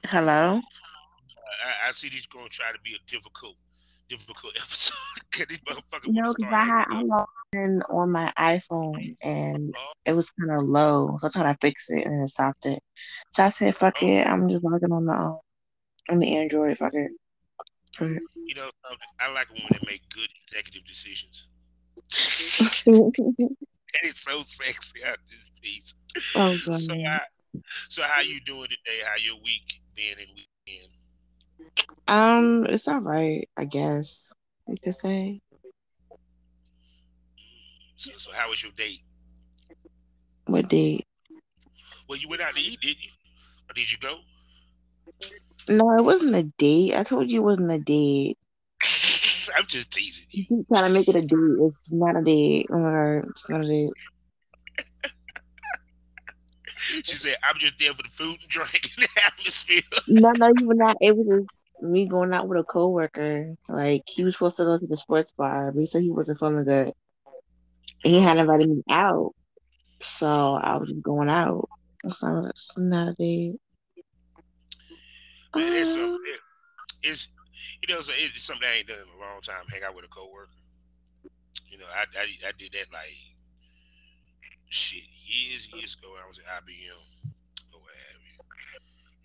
Hello? I see these going to try to be a difficult episode because this motherfucker want to No, because start acting I up. logged in on my iPhone and Oh, it was kind of low. So I tried to fix it and it stopped it. So I said, fuck oh, it. I'm just logging on the Android. Fuck it. Fuck something? I like a woman that make good executive decisions. it. That is so sexy out this piece. Oh, So God. so how you doing today? How your week been and weekend? It's all right, I guess you could say. So how was your date? What date? Well, you went out to eat, didn't you? Or did you go? No, it wasn't a date. I told you it wasn't a date. I'm just teasing You you. keep trying to make it a date. It's not a date. Oh my God, it's not a date. She said, "I'm just there for the food and drink and the atmosphere." No, no, you were not. It was just me going out with a coworker. Like he was supposed to go to the sports bar, but he said he wasn't feeling good. He had Oh, invited me out, so I was just going out. So it's not a date. man, that's something. Um, It's it's something I ain't done in a long time. Hang out with a coworker. I did that like shit years ago when I was at IBM or what have you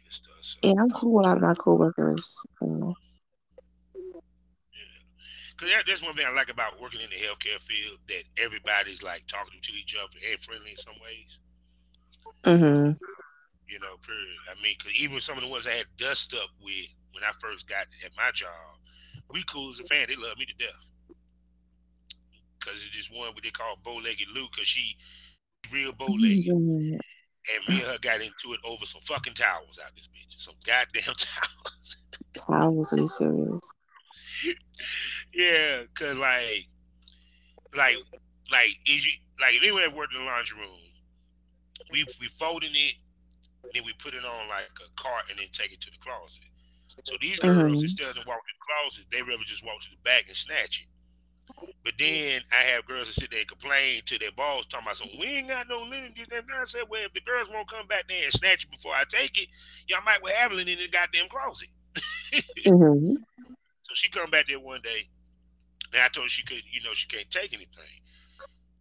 and stuff. So yeah, I'm cool with a lot of my coworkers. yeah, because that's one thing I like about working in the healthcare field that everybody's like talking to each other and friendly in some ways. Mhm. Period. I mean, because even some of the ones I had dust up with when I first got at my job, we cool as a fan. They love me to death. Because it's this one what they call bow-legged Lou, because she's real bow-legged. Mhm. And me and her got into it over some fucking towels out this bitch. Some goddamn towels. I was so serious. Yeah, cause like like is you like if anyone that worked in the laundry room, we folding it, then we put it on like a cart and then take it to the closet. So these girls Mhm. instead of walk to the closet, they rather just walk to the back and snatch it. But then I have girls that sit there and complain to their boss, talking about some, we ain't got no linen. This, that, and that. I said, well, if the girls won't come back there and snatch it before I take it, y'all might well have it in the goddamn closet. Mhm. So she come back there one day, and I told her she could, she can't take anything.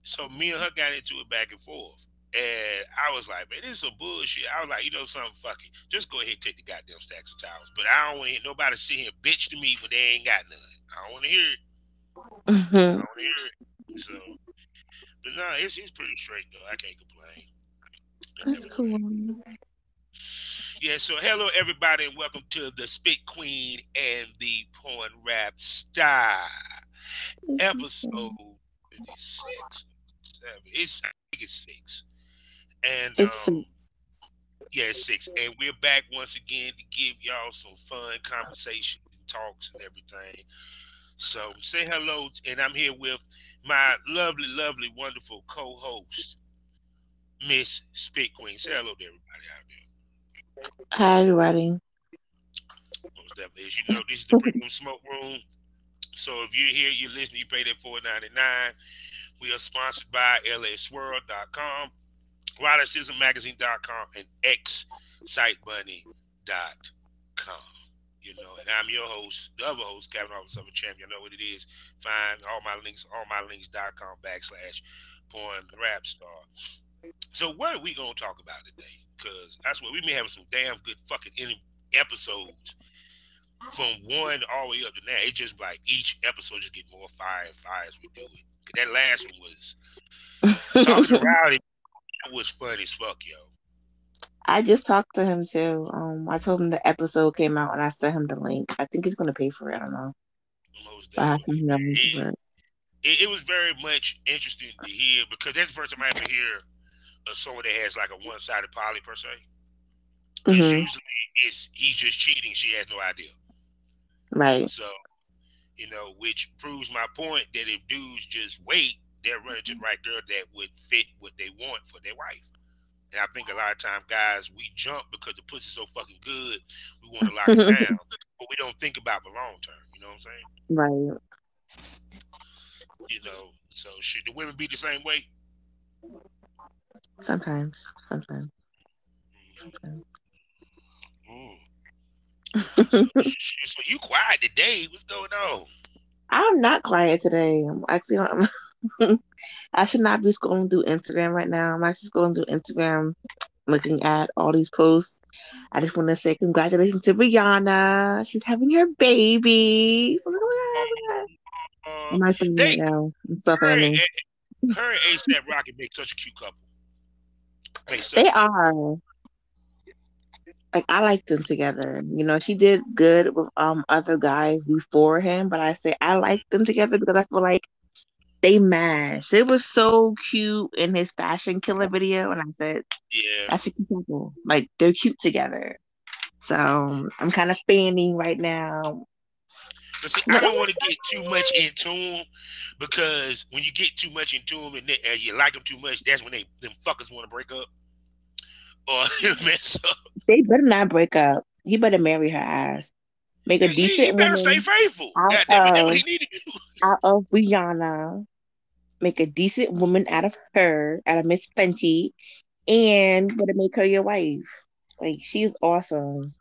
So me and her got into it back and forth. And I was like, man, this is some bullshit. I was like, you know something, fuck it. Just go ahead and take the goddamn stacks of towels. But I don't want to hear nobody sit here and bitch to me when they ain't got none. I don't want to hear it. I Mhm. don't want to hear it. So, but no, it's pretty straight though. I can't complain and That's everything. cool. Yeah, so hello everybody and welcome to the Spit Queen and the Porn Rap Star episode 56. Seven. I think it's six. And It's yeah, it's six. And we're back once again to give y'all some fun conversations and talks and everything. So say hello, and I'm here with my lovely, lovely, wonderful co-host, Miss Spit Queen. Say hello to everybody out there. hi everybody. Most definitely. As you know, this is the Bring 'em Smoke Room. So if you're here, you're listening, you pay that $4.99. We are sponsored by LASwirl.com, RiderSismMagazine.com, and XSiteBunny.com. And I'm your host, the other host, Captain Officer of a Champion. You know what it is. Find all my links on mylinks.com /PornRapStar. So what are we gonna talk about today? Because that's what we may have some damn good fucking episodes from one all the way up to now. It just like each episode just get more fire and fire as we do it. 'Cause that last one was talking to Rowdy. It was fun as fuck, yo. I just talked to him too. I told him the episode came out and I sent him the link. I think he's gonna pay for it. I don't know, Most but I sent definitely, him the man. link It, for it. it, it was very much interesting to hear because that's the first time I ever hear someone that has like a one sided poly per se. Because Mhm. usually it's he's just cheating, she has no idea. Right. So, which proves my point that if dudes just wait, they're running to the right girl that would fit what they want for their wife. And I think a lot of times guys we jump because the pussy's so fucking good, we want to lock it down, but we don't think about the long term. You know what I'm saying? Right. So should the women be the same way? Sometimes. Sometimes. Mm-hmm. Sometimes. So you quiet today? What's going on? I'm not quiet today. I'm actually I should not be scrolling through Instagram right now. I'm actually scrolling through Instagram, looking at all these posts. I just want to say congratulations to Rihanna. She's having her baby. So, oh my God. Uh, I'm not feeling they right now. I'm so her and, family. her and ASAP Rocky make such a cute couple. Make such They a cute couple. are. Like I like them together. She did good with other guys before him, but I say I like them together because I feel like they match. It was so cute in his fashion killer video, and I said Yeah. that's a cute couple. Like they're cute together. So I'm kind of fanning right now. But see, I'm I like, don't oh want to get too much into them because when you get too much into them and you like them too much, that's when them fuckers want to break up or mess up. they better not break up. He better marry her ass. Make a He decent better stay woman faithful. out God damn it, that's what he of need to do. out of Rihanna. Make a decent woman out of her, out of Miss Fenty, and better make her your wife. Like she's awesome.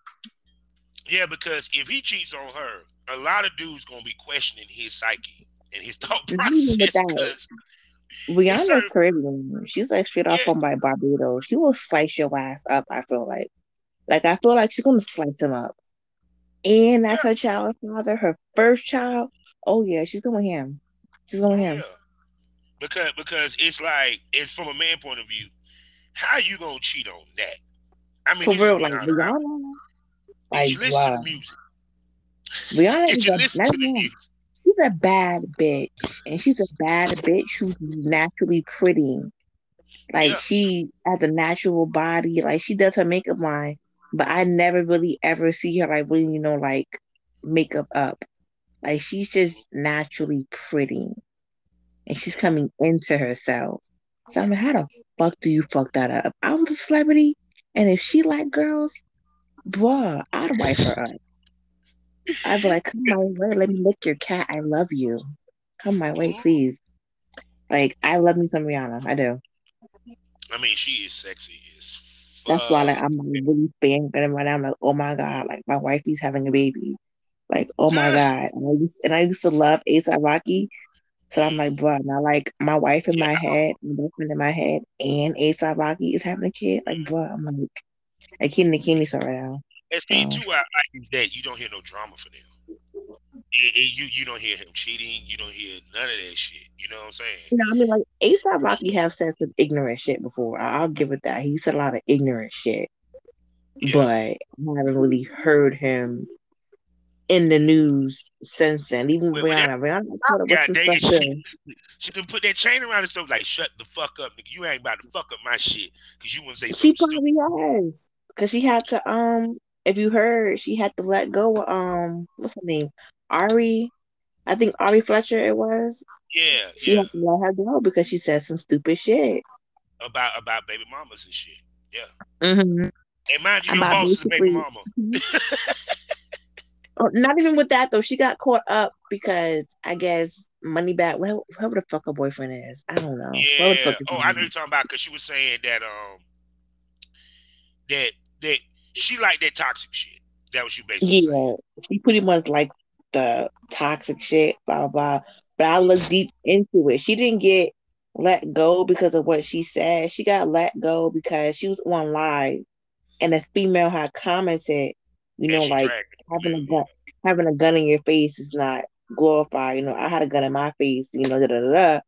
Yeah, because if he cheats on her, a lot of dudes gonna be questioning his psyche and his thought Not even with process. that. Because it's Rihanna's certain, Caribbean. She's like straight off yeah, from by Barbados. She will slice your ass up, I feel like. Like I feel like she's gonna slice him up. And that's yeah, her child father, her first child. Oh yeah, she's going with him. She's going with oh him. yeah, because it's like it's from a man point of view. How you gonna cheat on that? I mean, For this is real, like Rihanna. Rihanna, Did like you listen to the bruh. music? Rihanna Did is you a listen not to the even music? she's a bad bitch. And she's a bad bitch who's naturally pretty. Like Yeah, she has a natural body. Like she does her makeup line. But I never really ever see her like really, like makeup up. Like she's just naturally pretty. And she's coming into herself. So I'm like, how the fuck do you fuck that up? If I was a celebrity and if she like girls, bruh, I'd wife her up. I'd be like, come my way, let me lick your cat. I love you. Come my way, mhm. please. Like, I love me some Rihanna. I do. I mean, she is sexy as That's why like fuck. I'm like really fangirling right now. I'm like, oh my God, like my wifey's having a baby. Like, oh my Yeah. God. And I used to love ASAP Rocky. So I'm like, Mhm. bruh, now like my wife in Yeah, my head, my boyfriend in my head, and ASAP Rocky is having a kid. Like, bruh, I'm like, I can't in the candy store right now. and see So, too, I like is that you don't hear no drama for them. You don't hear him cheating. You don't hear none of that shit. You know what I'm saying? I mean, like ASAP Rocky have said some ignorant shit before. I'll give it that. He said a lot of ignorant shit, but Yeah. I haven't really heard him in the news since then. Even Well, that Rihanna caught up with God some dang stuff it, too. she can put that chain around and stuff like shut the fuck up, nigga. You ain't about to fuck up my shit because you want to say She something stupid. probably has, cause she had to. If you heard, she had to let go. Of, what's her name? Ari. I think Ari Fletcher. It was. Yeah, She yeah. had to let her go because she said some stupid shit. About baby mamas and shit. Yeah. Hmm. And mind you, your About boss is a baby basically. mama. Oh, not even with that though. She got caught up because I guess Moneybag. Whoever the fuck her boyfriend is, I don't know. Whoever the Yeah. fuck his Oh, I name know you're is. talking about because she was saying that that that she liked that toxic shit. That what you basically saying. Yeah, she pretty much like the toxic shit, blah blah. But I looked deep into it. She didn't get let go because of what she said. She got let go because she was on live, and a female had commented, And she like dragged it. having a Yeah, gun, having a gun in your face is not glorified. I had a gun in my face. Da da da. Da. yeah.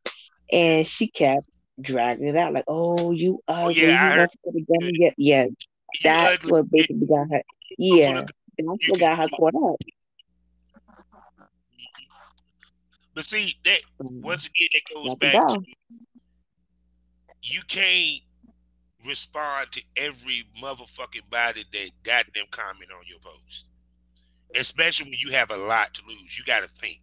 And she kept dragging it out, like, "Oh, you Oh yeah, ugly. You I heard want to put a gun in your yeah." you That's ugly. what You basically got her. gonna put a Yeah, gun that's you what because got her you. caught up. But see that once again that goes Let it back to go. you can't respond to every motherfucking body that got them comment on your post. Especially when you have a lot to lose. You gotta think.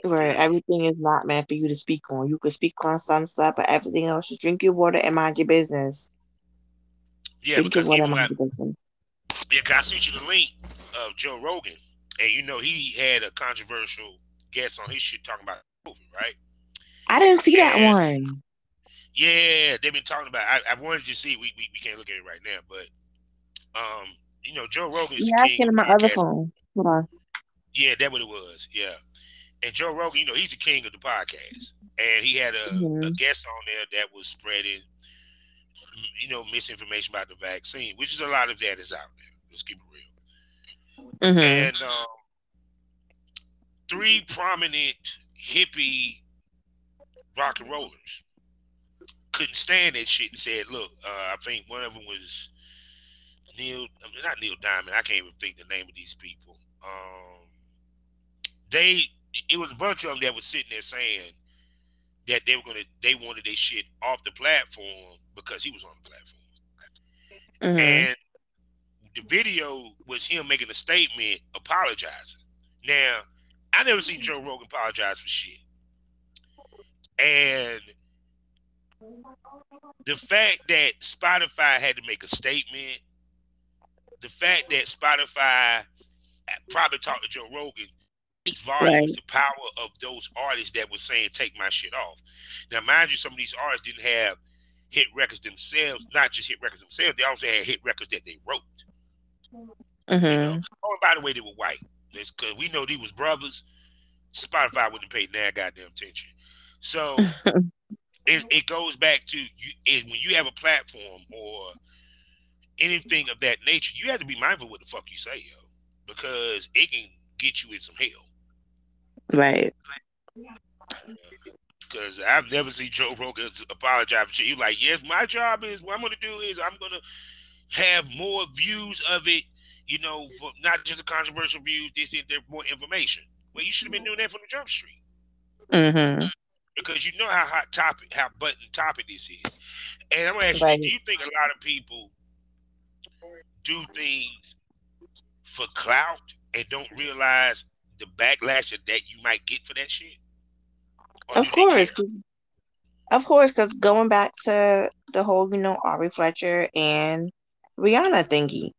Right, Period. everything is not meant for you to speak on. You could speak on some stuff, but everything else, just drink your water and mind your business. Yeah, Drink your because water even and when mind your business. yeah, 'cause I sent you the link of Joe Rogan, and he had a controversial guest on his shit talking about COVID, right? I didn't see that And one. yeah, they've been talking about. I wanted to see. We can't look at it right now, but Joe Rogan is the Yeah, I king can of on my other podcast. phone. Hold on. Yeah, that what it was. Yeah, and Joe Rogan, he's the king of the podcast, and he had a Mhm. guest on there that was spreading, misinformation about the vaccine, which is a lot of that is out there. Let's keep it real. Mhm. And three prominent hippie rock and rollers couldn't stand that shit and said, "Look, I think one of them was not Neil Diamond. I can't even think the name of these people. They, it was a bunch of them that was sitting there saying that they wanted their shit off the platform because he was on the platform, Mhm. and the video was him making a statement apologizing. Now, I never seen Joe Rogan apologize for shit, and the fact that Spotify had to make a statement, the fact that Spotify probably talked to Joe Rogan speaks volumes. Right. The power of those artists that were saying take my shit off. Now, mind you, some of these artists didn't have hit records themselves, not just hit records themselves. They also had hit records that they wrote. Mhm. Oh, and by the way, they were white. Because we know these was brothers. Spotify wouldn't pay that goddamn attention. So it goes back to you is when you have a platform or anything of that nature, you have to be mindful what the fuck you say, yo, because it can get you in some hell. Right. Because I've never seen Joe Rogan apologize for shit. He's like, yes, my job is what I'm going to do is I'm going to have more views of it, for not just the controversial views. This is there more information. Well, you should have been doing that from the jump street Mhm. because you know how hot topic, how button topic this is. And I'm gonna ask you this: Right. do you think a lot of people do things for clout and don't realize the backlash that you might get for that shit, or do Of they course. care? Of course, because going back to the whole, Ari Fletcher and Rihanna thingy,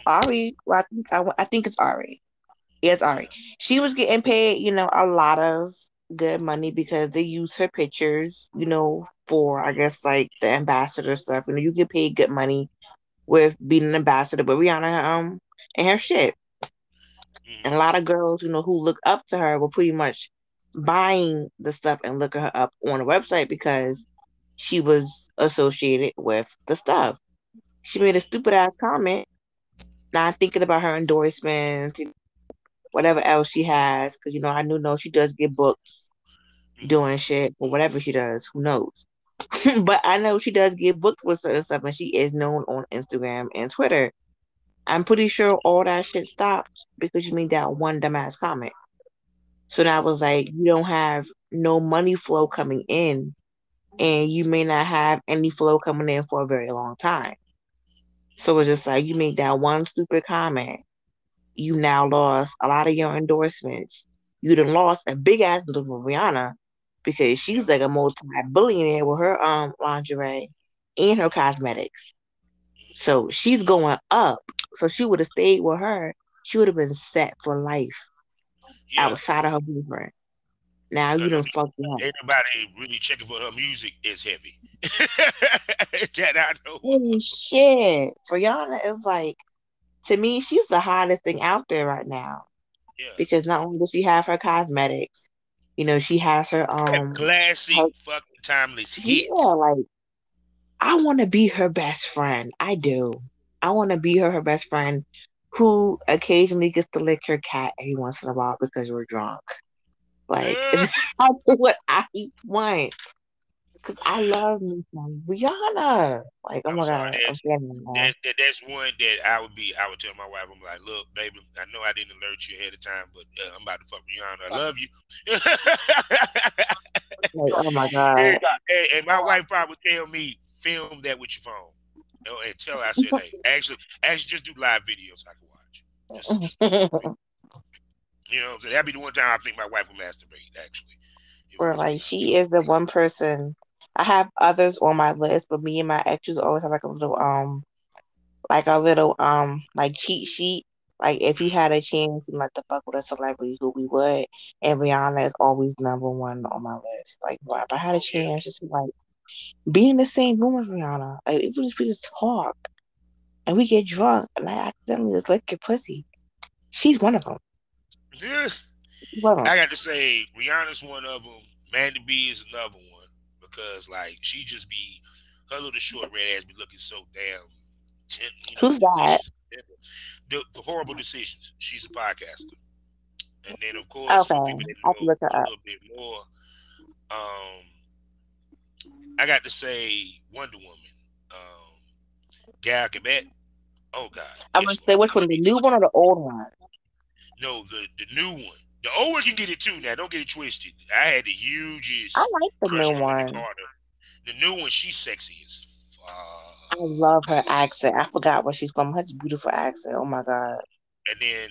Ari, well, I think it's Ari. Yes, Ari. She was getting paid, a lot of good money because they use her pictures, for, I guess, like the ambassador stuff. You get paid good money with being an ambassador with Rihanna, and her shit. And a Mm-hmm. lot of girls, who look up to her were pretty much buying the stuff and looking her up on the website because she was associated with the stuff. She made a Mm-hmm. stupid ass comment, not thinking about her endorsements, whatever else she has. Because, I do know she does get books doing Mm-hmm. shit or whatever she does. Who knows? But I know she does get booked with certain stuff and she is known on Instagram and Twitter. I'm pretty sure all that shit stopped because you made that one dumbass comment. So Yeah. now it was like you don't have no money flow coming in and you may not have any flow coming in for a very long time. So it's just like you make that one stupid comment. You now lost a lot of your endorsements. You done lost a big ass deal with Rihanna because Yeah. she's like a multi-billionaire with her lingerie and her cosmetics. So she's going up. So she would have stayed with her. She would have been set for life Yeah. outside of her boyfriend. Now you Because done fucked it up. ain't nobody really checking for her music is heavy. That I know Holy of. shit. Rihanna is like, to me, she's the hottest thing out there right now. Yeah. Because not only does she have her cosmetics, she has her Have classic her fucking timeless yeah, hits. like I wanna be her best friend. I do. I wanna be her best friend who occasionally gets to lick her cat every once in a while because we're drunk. Like that's what I want. Cause I love me some Rihanna. Like, oh I'm my sorry. god, I'm feeling now. That's one that I would tell my wife. I'm like, look, baby, I know I didn't alert you ahead of time, but I'm about to fuck Rihanna. I love you. Like, oh my god. And my wife probably would tell me, film that with your phone, and tell her I said, hey, actually, just do live videos so I can watch. Just for me. You know what I'm saying? That'd be the one time I think my wife would masturbate. Actually, it Or was like me. she is the one person. I have others on my list, but me and my exes always have like a little like cheat sheet. Like if you had a chance to like to fuck with a celebrity, who we would, and Rihanna is always number one on my list. Like, well, if I had a Oh yeah, chance just to like be in the same room with Rihanna, like if we just talk, and we get drunk, and I accidentally just lick your pussy. She's one of them. Yeah. One of them. I got to say, Rihanna's one of them. Mandy B is another one because like she just be her little short red ass be looking so damn, Who's that? delicious. The horrible decisions. She's a podcaster, and then of course Okay, for people that I have to know look her a up. little bit more, um, I got to say Wonder Woman, Gal Gadot. Oh God, I'm gonna yes say Lord, which one, the new one or the old one? no, the new one. The old one can get it too. Now, don't get it twisted. I had the I hugest like the new crush on Lily one. Carter. The new one, she's sexy as I fuck. love her accent. I forgot where she's from. Such a beautiful accent. Oh my god. And then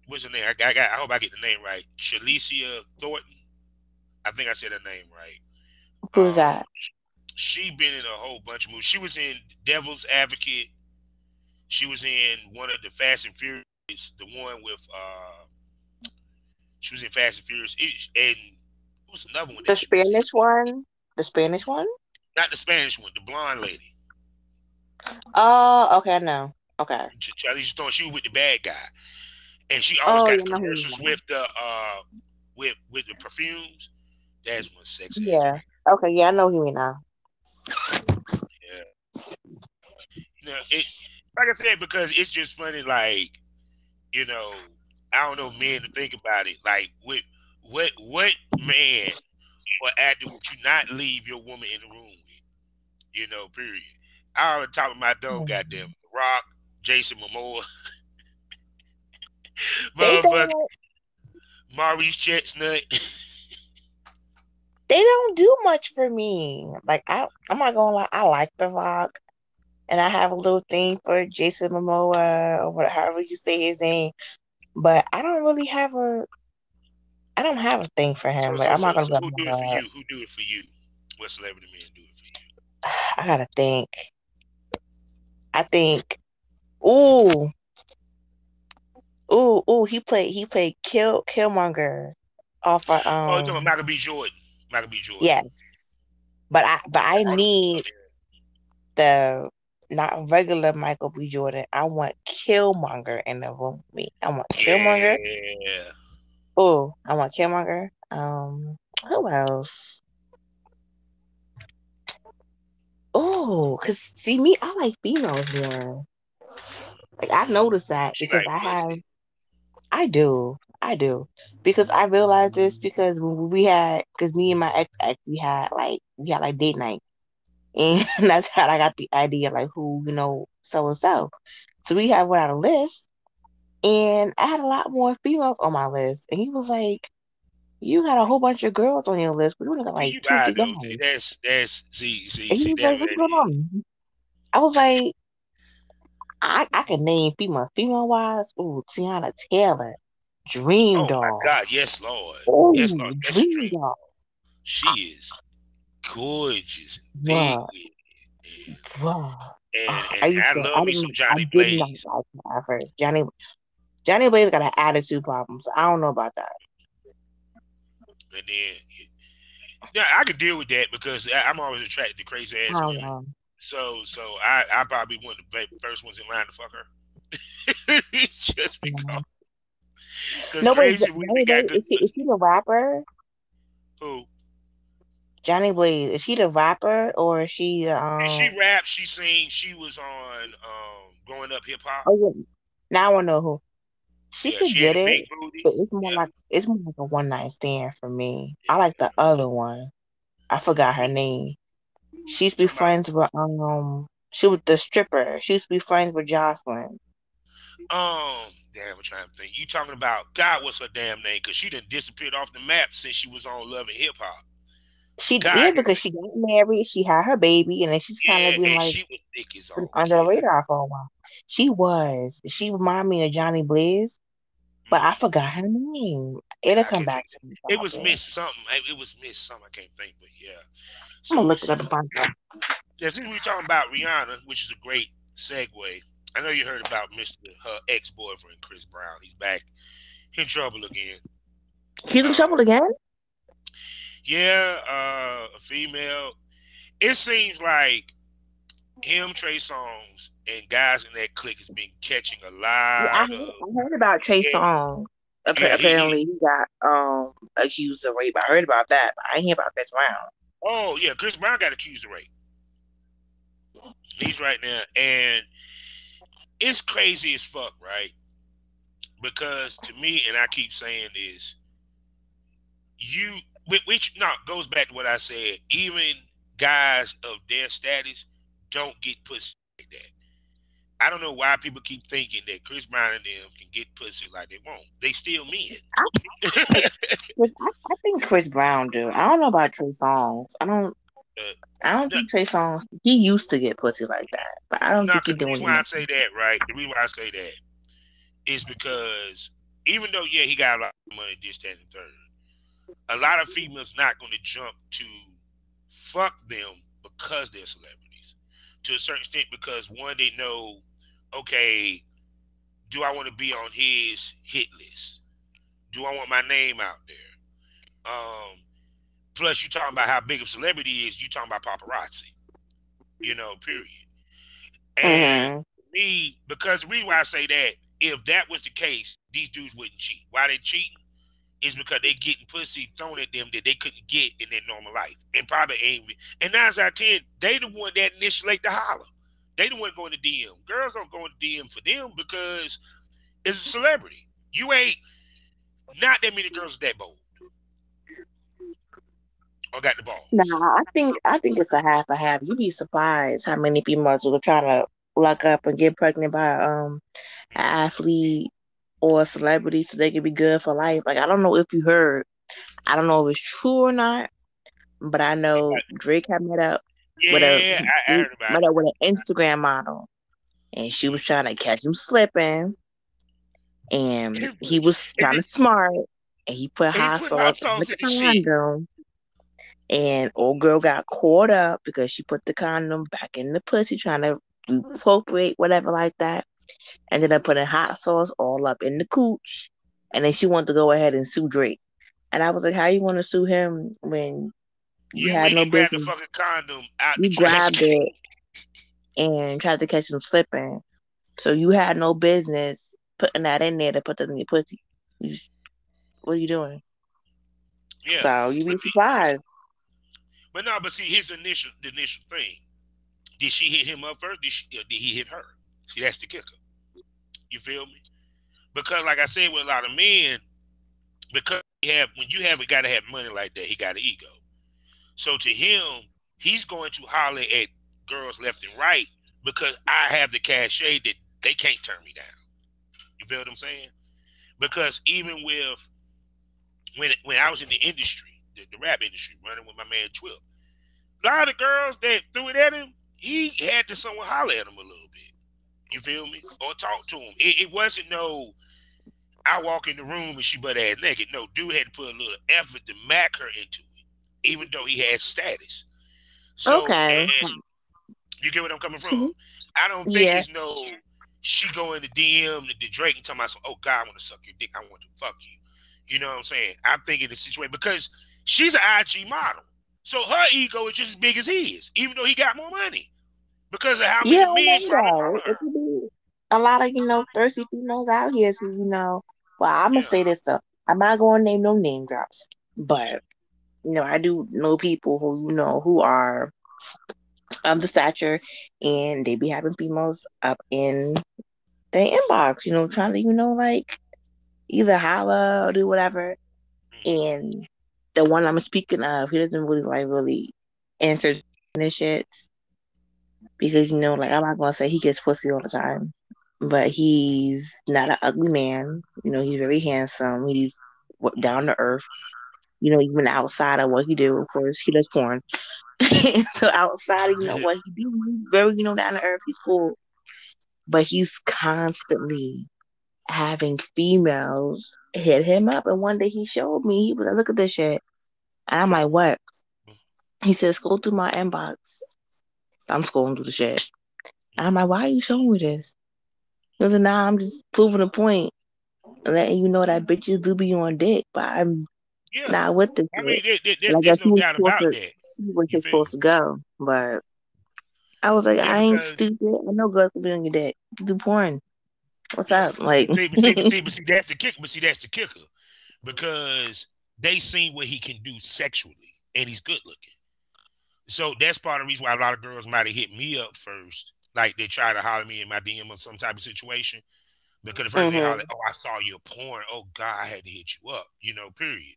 what's her name? I hope I get the name right. Shalicia Thornton. I think I said her name right. Who's Um, that? she been in a whole bunch of movies. She was in Devil's Advocate. She was in one of the Fast and Furious, the one with she was in Fast and Furious. And what was another one The that she was in? Spanish one? The Spanish one? Not the Spanish one, the blonde lady. Oh, okay, I know. Okay. Charlize Theron. She was with the bad guy, and she always Oh, got yeah, the I know who you commercials mean. with the with the perfumes. That's one sex ass Yeah. right Okay, yeah, I know who you mean now. there. Yeah, it like I said because it's just funny. Like you know, I don't know men to think about it. Like what man or actor would you not leave your woman in the room with? Period. I already talk about my dog, goddamn Hmm. Rock, Jason Momoa, They motherfucker, don't Maurice Chestnut. they don't do much for me. Like I'm not gonna lie, I like The Rock and I have a little thing for Jason Momoa or whatever however you say his name. But I don't have a thing for So him. Like so I'm so not gonna so be like, who oh do it for my you? Who do it for you? What celebrity men do it for you? god. I gotta think. I think ooh, he played Killmonger off of Oh, you talking about Michael B. Jordan? Michael B. Jordan. yes. But I need the not regular Michael B. Jordan. I want Killmonger in the room with me. I want Killmonger. Yeah. Oh, I want Killmonger. Who else? Oh, cause see me, I like females more. Like I noticed that She because like pussy. I do because I realized this because when we had because me and my ex we had like date night and that's how I got the idea like who so and so. So we had went out a list and I had a lot more females on my list and he was like, "You got a whole bunch of girls on your list, but you only got See like you two, buy three those. See, guys." that's see see And he see was that like, "What's that going is. on?" I was like, I can name female wise. Ooh, Tiana Taylor, Dream Oh my Doll. God, yes Lord, yes Lord, Oh, especially Dream Dream. Doll. She is gorgeous and thick Bruh, with it, bruh. and I and used I to, love me some I Johnny did not Blaze. like her at first. Johnny Blaze got an attitude problem, so I don't know about that. And then yeah, I could deal with that because I'm always attracted to crazy I ass don't women. know. So I probably one of the first ones in line to fuck her. Just because No, but crazy women Johnny got Blaze, good is pussy. he the rapper? Who? Johnny Blaze, is she the rapper or is she And she raps, she sings. She was on Growing Up Hip Hop. oh yeah, now I wanna know who. She Yeah, could she had get a big it, booty. but Yeah, it's more like a one night stand for me. I like yeah. the other one. I forgot her You, name. She used you to be talking about? friends with she was the stripper. She used to be friends with Jocelyn. Damn, I'm trying to think. You talking about God? What's her damn name? Because she done disappeared off the map since she was on Love and Hip Hop. Yeah, God, her because name. she got married, she had her baby, and then she's kind of Yeah, been and like she was thick as been all under the get out. radar for a while. She was. She reminded me of Johnny Blaze, but I Mm. forgot her name. It'll God, I come can't back think. to me It was probably. Miss something. It was Miss something. I can't think, but yeah. I'm gonna So, look it so up and find out. yeah, since we're talking about Rihanna, which is a great segue, I know you heard about Mister her ex boyfriend Chris Brown. He's back in trouble again. He's in Um, trouble again. yeah, a female. It seems like him, Trey Songz, and guys in that clique has been catching a Yeah, lot of. I heard about Trey Yeah, Songz. yeah. Apparently, he got accused of rape. I heard about that, but I ain't hear about Chris Brown. Oh yeah, Chris Brown got accused of rape. He's right now, and it's crazy as fuck, right? Because to me, and I keep saying this, you which no goes back to what I said. Even guys of their status don't get pussy like that. I don't know why people keep thinking that Chris Brown and them can get pussy like they won't. They still I, men. I think Chris Brown do. I don't know about Trey Songz. uh, I don't no, think Trey Songz. He used to get pussy like that, but I don't no, think he because the doing reason it why I now. say that, right? The reason why I say that is because even though yeah he got a lot of money, this, that, and the third, a lot of females not going to jump to fuck them because they're celebrities. To a certain extent, because one, they know, okay, do I want to be on his hit list? Do I want my name out there? Plus, you talking about how big of a celebrity is. You talking about paparazzi, period. And Hmm. me, because the reason why I say that, if that was the case, these dudes wouldn't cheat. Why they cheating is because they getting pussy thrown at them that they couldn't get in their normal life, and probably ain't. And 9 out of 10, they the one that initiate the holler. They the one going to DM. Girls don't go in DM for them because it's a celebrity. You ain't not that many girls that bold or got the balls. Nah, I think it's a half a half. You'd be surprised how many females will try to luck up and get pregnant by an athlete or a celebrity so they can be good for life. Like I don't know if you heard. I don't know if it's true or not, but I know Drake had Yeah, I heard about met up with an Instagram model, and she was trying to catch him slipping, and it. he was And kind of smart, and he put he hot put hot sauce in the sauce in the shit. condom, and old girl got caught up because she put the condom back in the pussy, trying to appropriate whatever like that. Ended up putting hot sauce all up in the cooch, and then she wanted to go ahead and sue Drake. And I was like, how you want to sue him when you You had went no and grabbed the business? fucking condom out the You trash grabbed can. it and tried to catch him slipping. So you had no business putting that in there to put that in your pussy. You, what are you doing? Yeah, So you but be see, surprised. but no, but see, his initial thing. Did she hit him up first? Did he hit her? See, that's the kicker. You feel me? Because, like I said, with a lot of men, because when you have a guy that have money like that, he got an ego. So to him, he's going to holler at girls left and right because I have the cachet that they can't turn me down. You feel what I'm saying? Because even with when I was in the industry, the rap industry, running with my man Twip, a lot of girls that threw it at him, he had to someone holler at him a little bit. You feel me? Or talk to him. It wasn't no I walk in the room and she butt ass naked. No, dude had to put a little effort to mac her into it, even though he had status. So, Okay. and you get what I'm coming from. Mhm. I don't think Yeah. it's no she go in the DM to Drake and tell myself, oh God, I want to suck your dick. I want to fuck you. You know what I'm saying? I'm thinking the situation because she's an IG model. So her ego is just as big as his, even though he got more money. Because of how Yeah, many I men know probably though. follow It her. could be a lot of, thirsty females out here. So, well, I'm gonna Yeah. say this though. I'm not gonna name no name drops, but I do know people who who are of the stature, and they be having females up in their inbox, trying to, like either holla or do whatever. Hmm. And the one I'm speaking of, he doesn't really like really answer this shit because like I'm not gonna say he gets pussy all the time, but he's not an ugly man. He's very handsome. He's down to earth. Even outside of what he do, of course, he does porn. So outside, of, Hmm. what he do, he's very, down to earth. He's cool, but he's constantly having females hit him up. And one day he showed me, he was like, "Look at this shit," and I'm like, "What?" He said, "Scroll through my inbox." I'm scrolling through the shit, and I'm like, "Why are you showing me this?" He was like, "Nah, I'm just proving a point, letting you know that bitches do be on dick, but I'm Yeah. not with this I shit." mean, And I there's guess he no was doubt supposed about to that. see where You he's feel supposed me? to go, but I was like, Yeah, I ain't because stupid. I know girls can be on your dick. Do porn. What's yeah. up? Like, But see, that's the kick. But see, that's the kicker because they seen what he can do sexually, and he's good looking. So that's part of the reason why a lot of girls might have hit me up first. Like they try to holler me in my DM or some type of situation. Because the first thing they holler, hmm oh, I saw your porn. Oh God, I had to hit you up. Period.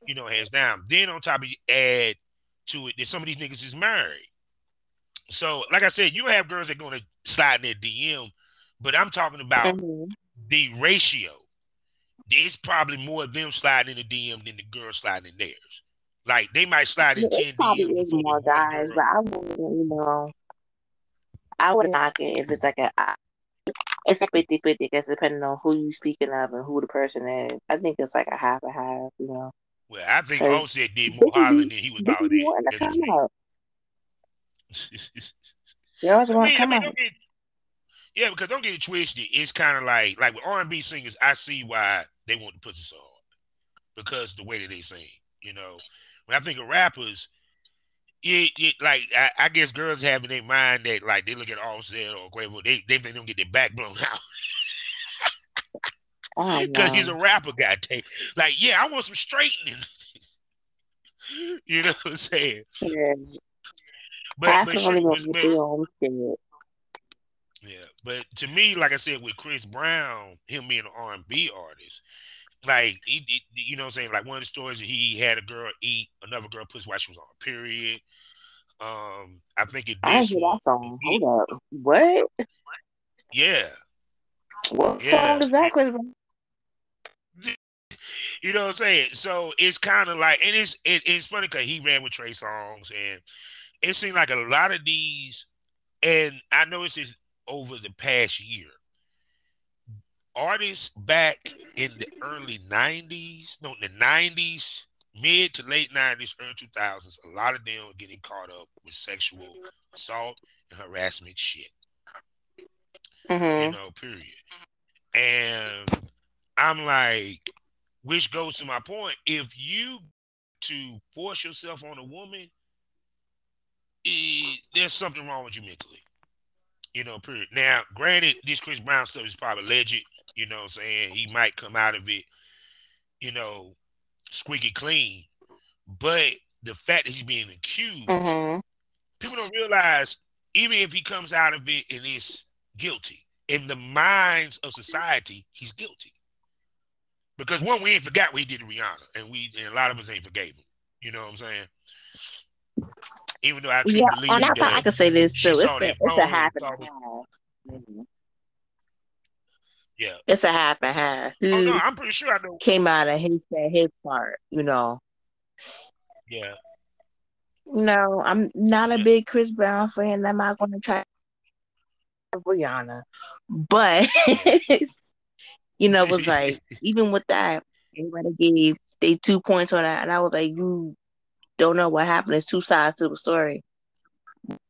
Hands down. Then on top of you add to it that some of these niggas is married. So, like I said, you have girls that are gonna slide in their DM, but I'm talking about hmm the ratio. It's probably more of them sliding in the DM than the girls sliding in theirs. Like they might slide in It 10 probably DMs is before with more one guys, girl. but I wouldn't, I wouldn't knock it if it's like it's a 50-50 because depending on who you speaking of and who the person is. I think it's like a half, Well, I think because Offset did more hollering than he was they can hollering be in. wanting to That's just come me. up. Girls I want to mean, I come mean, up. don't get yeah, because don't get it twisted. It's kind of like with R&B singers, I see why they want to pussy so hard because the way that they sing. You know, when I think of rappers, like I guess girls have in their mind that like they look at Offset or Quavo, they think they don't get their back blown out I don't because he's a know. rapper. God dang, like yeah, I want some straightening. You know what I'm saying? Yeah, But half but of them shit, gonna but, get but their own shit. yeah, but to me, like I said, with Chris Brown, him being an R&B artist, like you know what I'm saying, like one of the stories that he had a girl eat another girl pussy while she was on her period. I think in I didn't this hear one, that song. Hold up. What? yeah, What yeah, song is that, Chris Brown? you know what I'm saying. So it's kind of like, and it's funny because he ran with Trey Songs, and it seemed like a lot of these, and I noticed this over the past year, artists back in the early '90s, no, the '90s, mid to late '90s, early 2000s, a lot of them were getting caught up with sexual assault and harassment shit. Mm-hmm. Period. And I'm like, which goes to my point. If you to force yourself on a woman, there's something wrong with you mentally. Period. Now, granted, this Chris Brown stuff is probably legit. You know what I'm saying? He might come out of it, you know, squeaky clean. But the fact that he's being accused, Mm-hmm. people don't realize, even if he comes out of it and is guilty, in the minds of society, he's guilty. Because one, we ain't forgot what he did to Rihanna, and a lot of us ain't forgave him. You know what I'm saying? Even though I Yeah, truly and believe I that can say this she too. saw that It's a phone half and and thought, a half. Mhm. yeah. It's a half and half. Oh no, Who I'm pretty sure I know. came out and he said his part. Yeah, No, I'm not a yeah. big Chris Brown fan. I'm not gonna try Rihanna. But Yeah. it was like even with that, everybody gave they 2 points on that, and I was like, you don't know what happened. There's two sides to the story.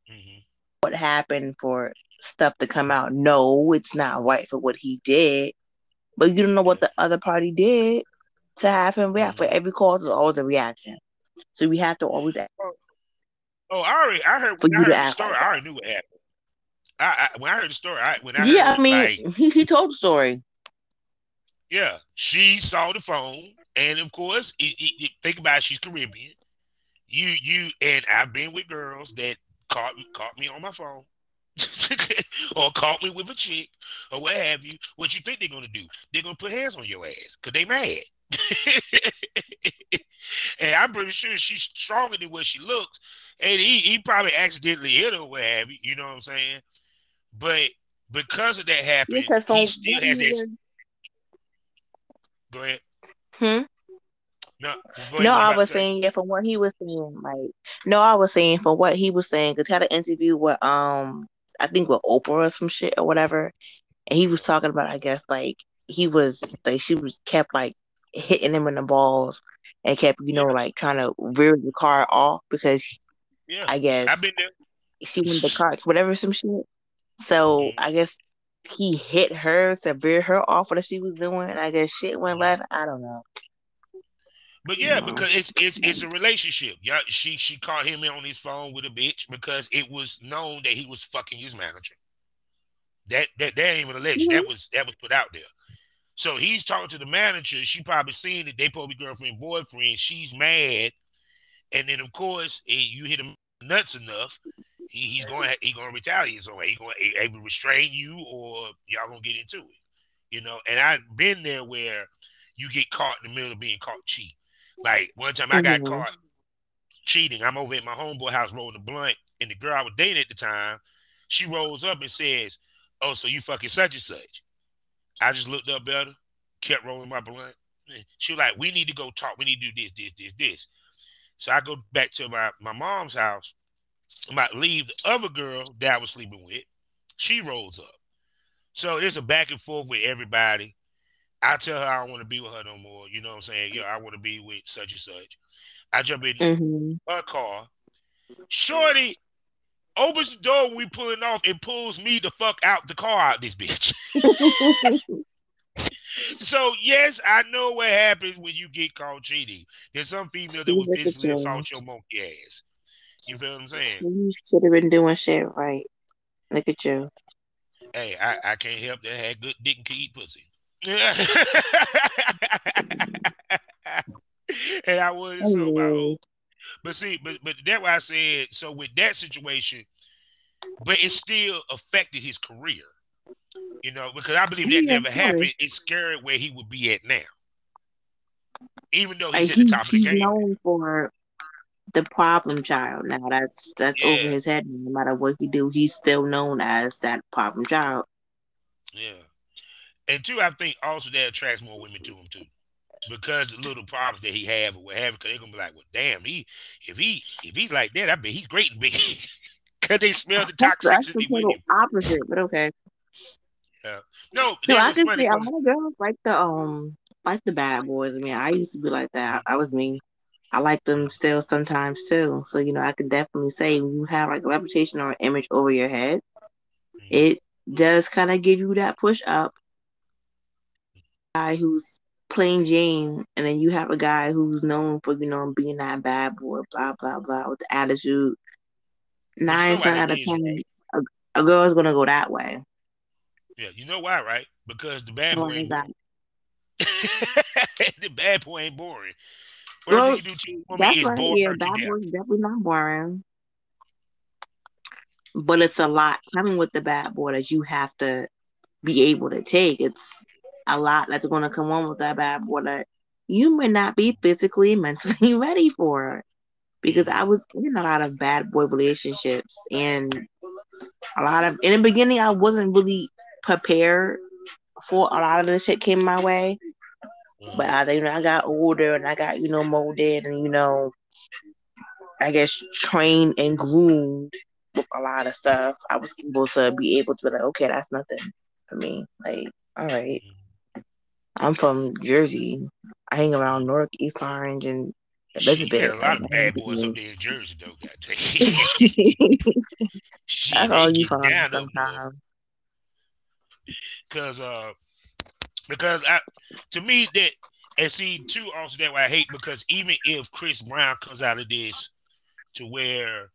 hmm What happened for stuff to come out? No, it's not right for what he did, but you don't know what Yeah. the other party did to have him react. For hmm every cause, is always a reaction. So we have to always ask Oh, I heard for when I you to heard the act story, like I that. already knew what happened. When I heard the story, when I Yeah, I heard mean, like, he told the story. yeah, she saw the phone, and of course, think about it, she's Caribbean. And I've been with girls that caught me on my phone, or caught me with a chick, or what have you. What you think they're gonna do? They're gonna put hands on your ass because they mad. And I'm pretty sure she's stronger than what she looks. And he probably accidentally hit her, or what have you. You know what I'm saying? But because of that Yeah, happened, because he from still what has he that. was, Go ahead. hmm? No, go ahead. No, What you I about to was say? saying, yeah, from what he was saying, like, no, I was saying from what he was saying, because he had an interview with, I think with Oprah or some shit or whatever, and he was Yeah, talking about, I guess, like, she was kept, like, hitting him in the balls and kept, yeah, like, trying to rear the car off because yeah. I I've guess been there. she wanted the car, whatever, some shit. So hmm I guess he hit her to veer her off what she was doing, and I guess shit went hmm left. I don't know. But yeah, No. because it's a relationship. Yeah, she caught him on his phone with a bitch because it was known that he was fucking his manager. That ain't even alleged. Mhm. That was put out there. So he's talking to the manager. She probably seen that they probably girlfriend boyfriend. She's mad, and then of course you hit him nuts enough, he gonna retaliate. So he gonna either restrain you or y'all gonna get into it. And I've been there where you get caught in the middle of being caught cheating. Like one time I got Mhm. caught cheating. I'm over at my homeboy house rolling a blunt, and the girl I was dating at the time, she rolls up and says, "Oh, so you fucking such and such." I just looked up better, kept rolling my blunt. She was like, "We need to go talk. We need to do this." So I go back to my mom's house. I might leave the other girl that I was sleeping with. She rolls up. So there's a back and forth with everybody. I tell her I don't want to be with her no more. You know what I'm saying? Yeah, I want to be with such and such. I jump in Mhm. her car. Shorty opens the door when we pulling off and pulls me the fuck out the car out this bitch. So yes, I know what happens when you get caught cheating. There's some female that See, will look at physically you. assault your monkey ass. You feel what I'm saying? See, you should have been doing shit right. Look at you. Hey, I can't help that I had good dick and could eat pussy. And I wasn't so my own. Anyways, But see, but that's why I said so with that situation, but it still affected his career. Because I believe that yeah, of never course. happened. It's scary where he would be at now, even though Like he's at the top of the he's game. known for the problem child. Now that's over Yeah, his head. No matter what he do, he's still known as that problem child. yeah. And two, I think also that attracts more women to him too, because the little problems that he have or what have, because they're gonna be like, well, damn, if he's like that, I bet he's great in bed, because they smell the That's the toxicity with total him. opposite, but okay. Yeah. No, No, that I was can funny see a because lot of girls like the bad boys. I mean, I used to be like that. I was me. I like them still sometimes too. So, I could definitely say when you have like a reputation or an image over your head, it does kind of give you that push up. Guy who's plain Jane, and then you have a guy who's known for, being that bad boy, blah, blah, blah, with the attitude. but you know Nine why times that out of is, 10, right? a girl's going to go that way. Yeah, you know why, right? Because the bad boy Why ain't is that? boring. The bad boy ain't boring. Worst thing Well, you do to a woman that's is right. bore Yeah, her to bad death. boys definitely not boring. But it's a lot coming with the bad boy that you have to be able to take. It's a lot that's going to come on with that bad boy that you may not be physically, mentally ready for. Because I Mm-hmm. was in a lot of bad boy relationships, and a lot of in the beginning I wasn't really prepared for a lot of the shit came my way. But Uh-huh. I got older and I got molded and I guess trained and groomed with a lot of stuff. I was able to be able to be like, okay, that's nothing for me. Like, all right, I'm from Jersey. I hang around Mm-hmm. Newark, East Orange, and Shit, you had Elizabeth. a Like, lot of bad boys up there in Jersey, though. Goddamn. Shit, that's they all you getting find down up north. sometimes. Cause because to me that and see too also that what I hate because even if Chris Brown comes out of this to where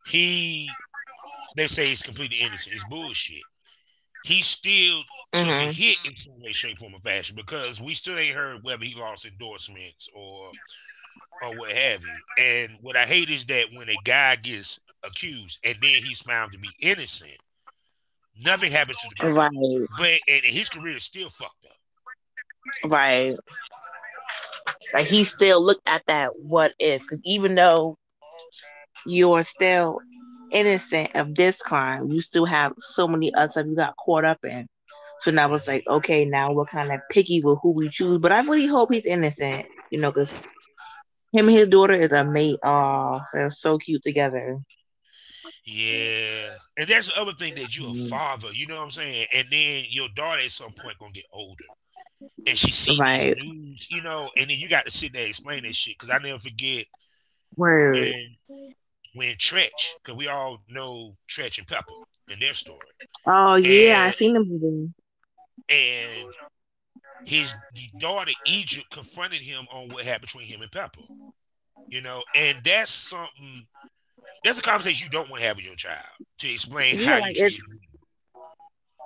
he they say he's completely innocent, it's bullshit. He still took a Hmm. hit in some way, shape, form, or fashion because we still ain't heard whether he lost endorsements or what have you. And what I hate is that when a guy gets accused and then he's found to be innocent, nothing happens to the girl. Right, But and his career is still fucked up. right. Like he still looked at that what if, because even though you're still innocent of this crime, you still have so many other stuff you got caught up in. So now it's like, Mm-hmm. okay, now we're kind of picky with who we choose. But I really hope he's innocent, because him and his daughter is a mate. Oh, they're so cute together. Yeah. And that's the other thing that you're a Mm. father, you know what I'm saying? And then your daughter at some point gonna get older. And she see these Right. news, and then you got to sit there and explain that shit. Cause I never forget Word. when Tretch, cause we all know Tretch and Pepper and their story. Oh yeah, I And seen the movie. and his daughter Egypt confronted him on what happened between him and Pepper. And that's something. That's a conversation you don't want to have with your child to explain Yeah, how you like it's treated me.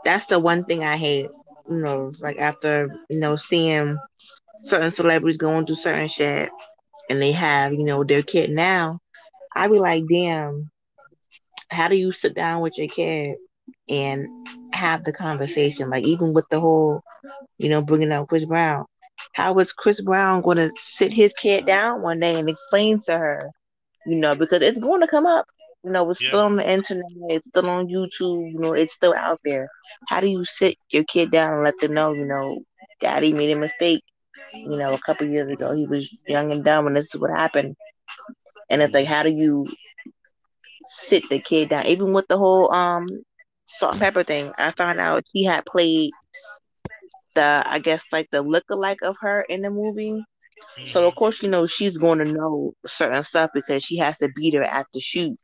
that's the one thing I hate. Like after seeing certain celebrities going through certain shit, and they have their kid now. I be like, damn, how do you sit down with your kid and have the conversation? Like even with the whole, bringing up Chris Brown. How is Chris Brown going to sit his kid down one day and explain to her, because it's going to come up. It's Yeah. still on the internet, it's still on YouTube, it's still out there. How do you sit your kid down and let them know, daddy made a mistake, a couple years ago. He was young and dumb and this is what happened. And it's like, Hmm. how do you sit the kid down? Even with the whole salt and pepper thing, I found out he had played I guess like the lookalike of her in the movie. So of Hmm. course, she's going to know certain stuff because she has to beat her at the shoot.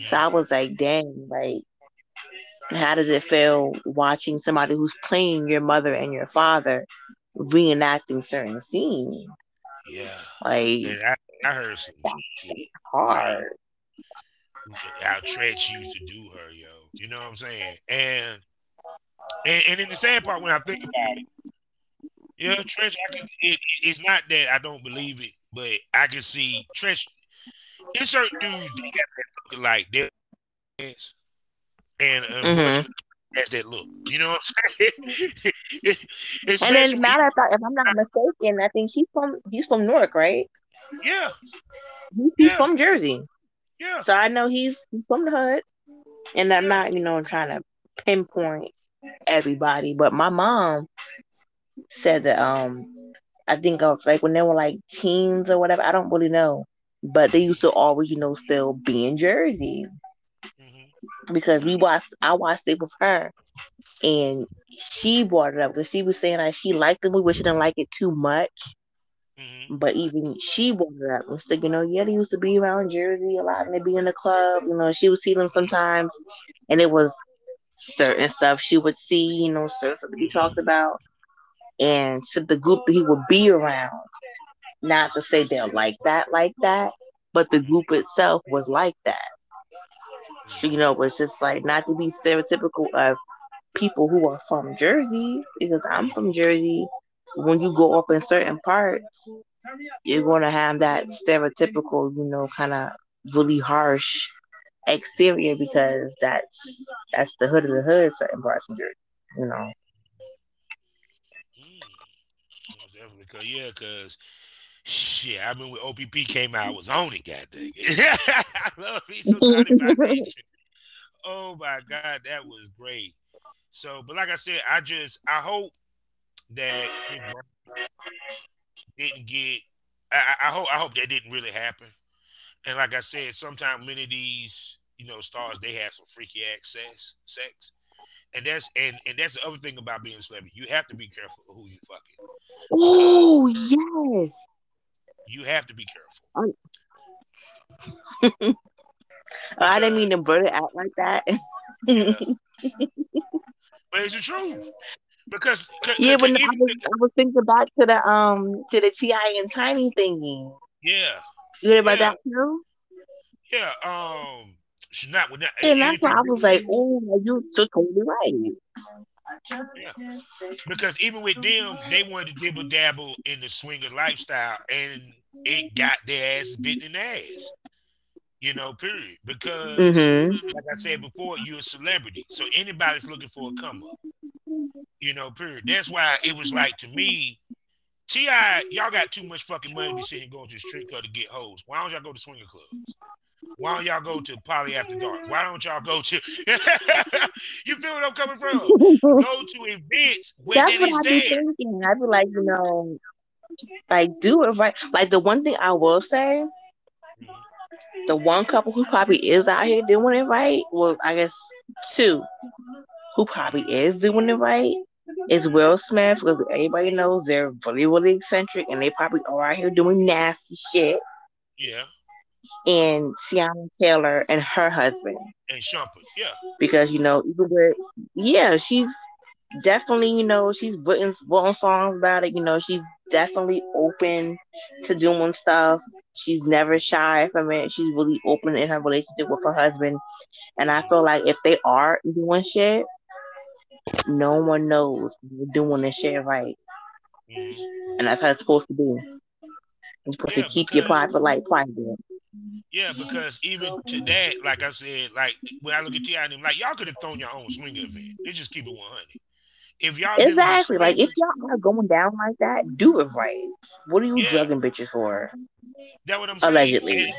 So Hmm. I was like, dang, like, how does it feel watching somebody who's playing your mother and your father reenacting certain scenes? Yeah. Like, And I heard some that's shit. Like hard. how Tretch used to do her, yo. You know what I'm saying? And in the sad part, when I think about it, yeah, Tretch, it's not that I don't believe it, but I can see Tretch. In certain dudes, they got that look like their ass, and Hmm. unfortunately, has that look. You know what I'm saying? And Especially then when he, matter of fact, if I'm not mistaken, I think he's from Newark, right? yeah, He's yeah, from Jersey, yeah. so I know he's from the hood. And I'm Yeah. not, trying to pinpoint everybody, but my mom said that I think of like when they were like teens or whatever. I don't really know, but they used Hmm. to always, still be in Jersey Hmm. because I watched it with her, and she brought it up because she was saying like she liked the movie, but she didn't like it too much. Hmm. But even she brought it up and said, yeah, they used to be around Jersey a lot and they be in the club. She would see them sometimes, and it was certain stuff she would see, certain stuff that he Hmm. talked about, and to the group that he would be around. Not to say they're like that, but the group itself was like that. So, Hmm. it's just like not to be stereotypical of people who are from Jersey, because I'm from Jersey. When you go up in certain parts, you're going to have that stereotypical, kind of really harsh exterior because that's the hood of the hood, certain parts of Jersey, you know. Mm. Most definitely, cause shit, I remember when OPP came out, I was on it, god dang it. I love me some Johnny Foundation. Oh my god, that was great. So, but like I said, I hope that Chris Brown didn't get. I hope that didn't really happen. And like I said, sometimes many of these stars they have some freaky sex, and that's the other thing about being a celebrity. You have to be careful of who you fucking because Oh yes. you have to be careful I, I didn't because mean to blurt it out like that. yeah, but it's the truth because Yeah, but no, even I was thinking back to the Ti and Tiny thingy. yeah, You heard about yeah, that too? yeah. She's not with And that's why anything I to do was with like, him. oh, you so totally right. Yeah, because even with them, they wanted to dibble dabble in the swinger lifestyle, and it got their ass bitten in the ass. Period. Because, Mm-hmm. like I said before, you're a celebrity, so anybody's looking for a come up. Period. That's why it was like to me, Ti, y'all got too much fucking money to be sitting going to the strip club to get hoes. Why don't y'all go to swinger clubs? Why don't y'all go to Poly After Dark? Why don't y'all go to? You feel what I'm coming from? Go to events where That's that what is I be there. thinking. I be like, like do it right. Like the one thing I will say, Mhm. the one couple who probably is out here doing it right, well, I guess two who probably is doing it right is Will Smith, because everybody knows they're really, really eccentric and they probably are out here doing nasty shit. Yeah, And Tiana Taylor and her husband, and Shumpert. Yeah. because even with, yeah, she's definitely, she's written songs about it. She's definitely open to doing stuff. She's never shy from it. She's really open in her relationship with her husband. And I feel Hmm. like if they are doing shit, no one knows they're doing the shit right. Hmm. And that's how it's supposed to be. You're supposed to Yeah, keep your because private life private. even to that, like I said, like when I look at Ti and them, like y'all could have thrown your own swinger event. Let's just keep it 100. If y'all dealing with Exactly. Like if swingers, y'all are going down like that, do it right. What are you yeah, drugging bitches for? that's what I'm saying. Allegedly.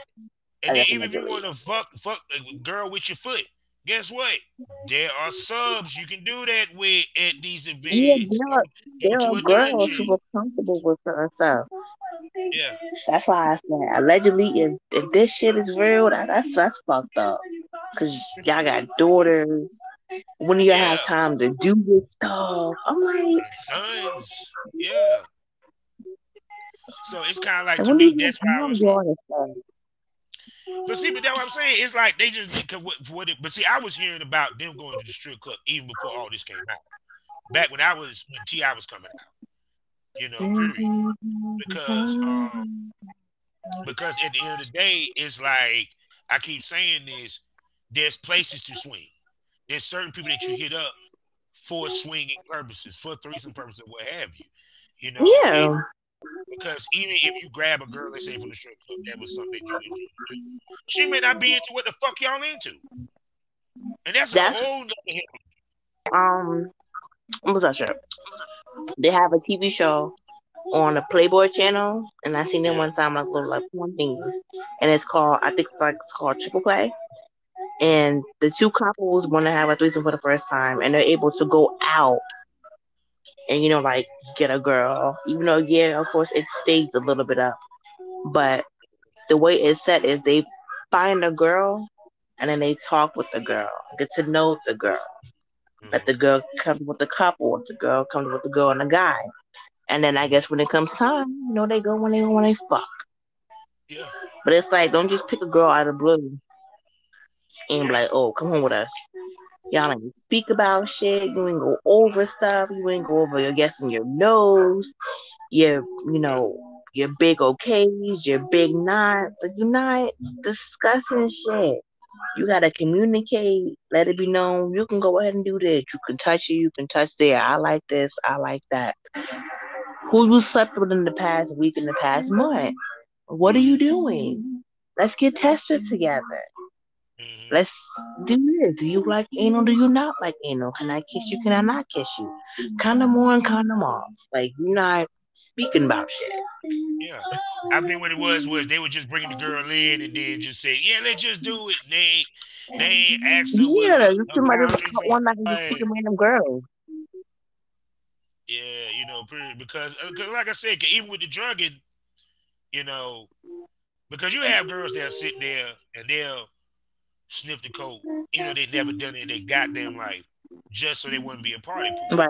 And then even if you Allegedly. want to fuck a girl with your foot, guess what? There are subs you can do that with at these Yeah, events. Go there to are a girls who dungeon. are comfortable with certain stuff. Yeah, That's why I said allegedly. If this shit is real, that's fucked up. Cause y'all got daughters. When do y'all yeah, have time to do this stuff? I'm like, and sons. Yeah. So it's kind of like to when do me. you That's have why I time to was do like, all this stuff? but see, but that's what I'm saying. It's like they just cause but see, I was hearing about them going to the strip club even before all this came out. Back when Ti was coming out, period. Because at the end of the day, it's like I keep saying this. There's places to swing. There's certain people that you hit up for swinging purposes, for threesome purposes, what have you. It Yeah, because even if you grab a girl, let's say from the strip club, that was something that you enjoy to do. She may not be into what the fuck y'all into, and that's a that's whole nother hell. um. What was that shit? They have a TV show on the Playboy channel, and I seen it Yeah. one time like little like porn things, and it's called I think it's called Triple Play, Hmm. and the two couples want to have a threesome for the first time, and they're able to go out and like get a girl, even though yeah, of course it stays a little bit up, but the way it's set is they find a girl and then they talk with the girl, get to know the girl. Let the Hmm. girl come with the couple, if the girl comes with the girl and the guy. And then I Hmm. guess when it comes time, they go when they fuck. Yeah. But it's like don't just pick a girl out of the blue and be Yeah. like, oh, come on with us. Y'all ain't speak about shit. You ain't go over stuff. You ain't go over your yes and your nose. Your Yeah. your big okays, your big nods. Like you're not discussing shit. You gotta communicate. Let it be known. You can go ahead and do this. You can touch it. You can touch there. I like this. I like that. Who you slept with in the past week, in the past month? What are you Hmm. doing? Let's get tested together. Hmm. Let's do this. Do you like anal? Do you not like anal? Can I kiss you? Can I not kiss you? Condom on, condom off. Like you're not speaking about shit. Yeah. I think what it was they were just bringing the girl in and then just say, yeah, let's just do it. They ain't asked her what Yeah, you her somebody just boundaries cut one night and are. just picking random girls. Yeah, period. Because like I said, 'cause even with the drugging, you know, because you have girls that sit there and they'll sniff the coke, they never done it in their goddamn life, just so they wouldn't be a party pooper. Right.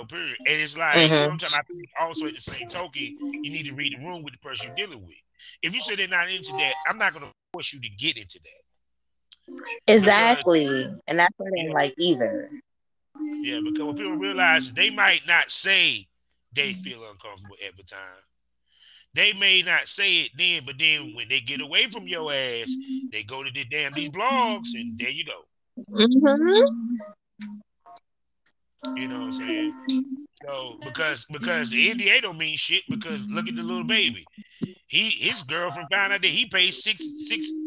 Period. And it's like Mm-hmm. sometimes I think also at the same token, you need to read the room with the person you're dealing with. If you say they're not into that, I'm not gonna force you to get into that. Because Exactly. And that's what I yeah, didn't like either. because what people realize is they might not say they feel uncomfortable at the time. They may not say it then, but then when they get away from your ass, they go to these blogs, and there you go. Mm-hmm. You know what I'm saying? So because the NDA don't mean shit because look at the little baby. His girlfriend found out that he paid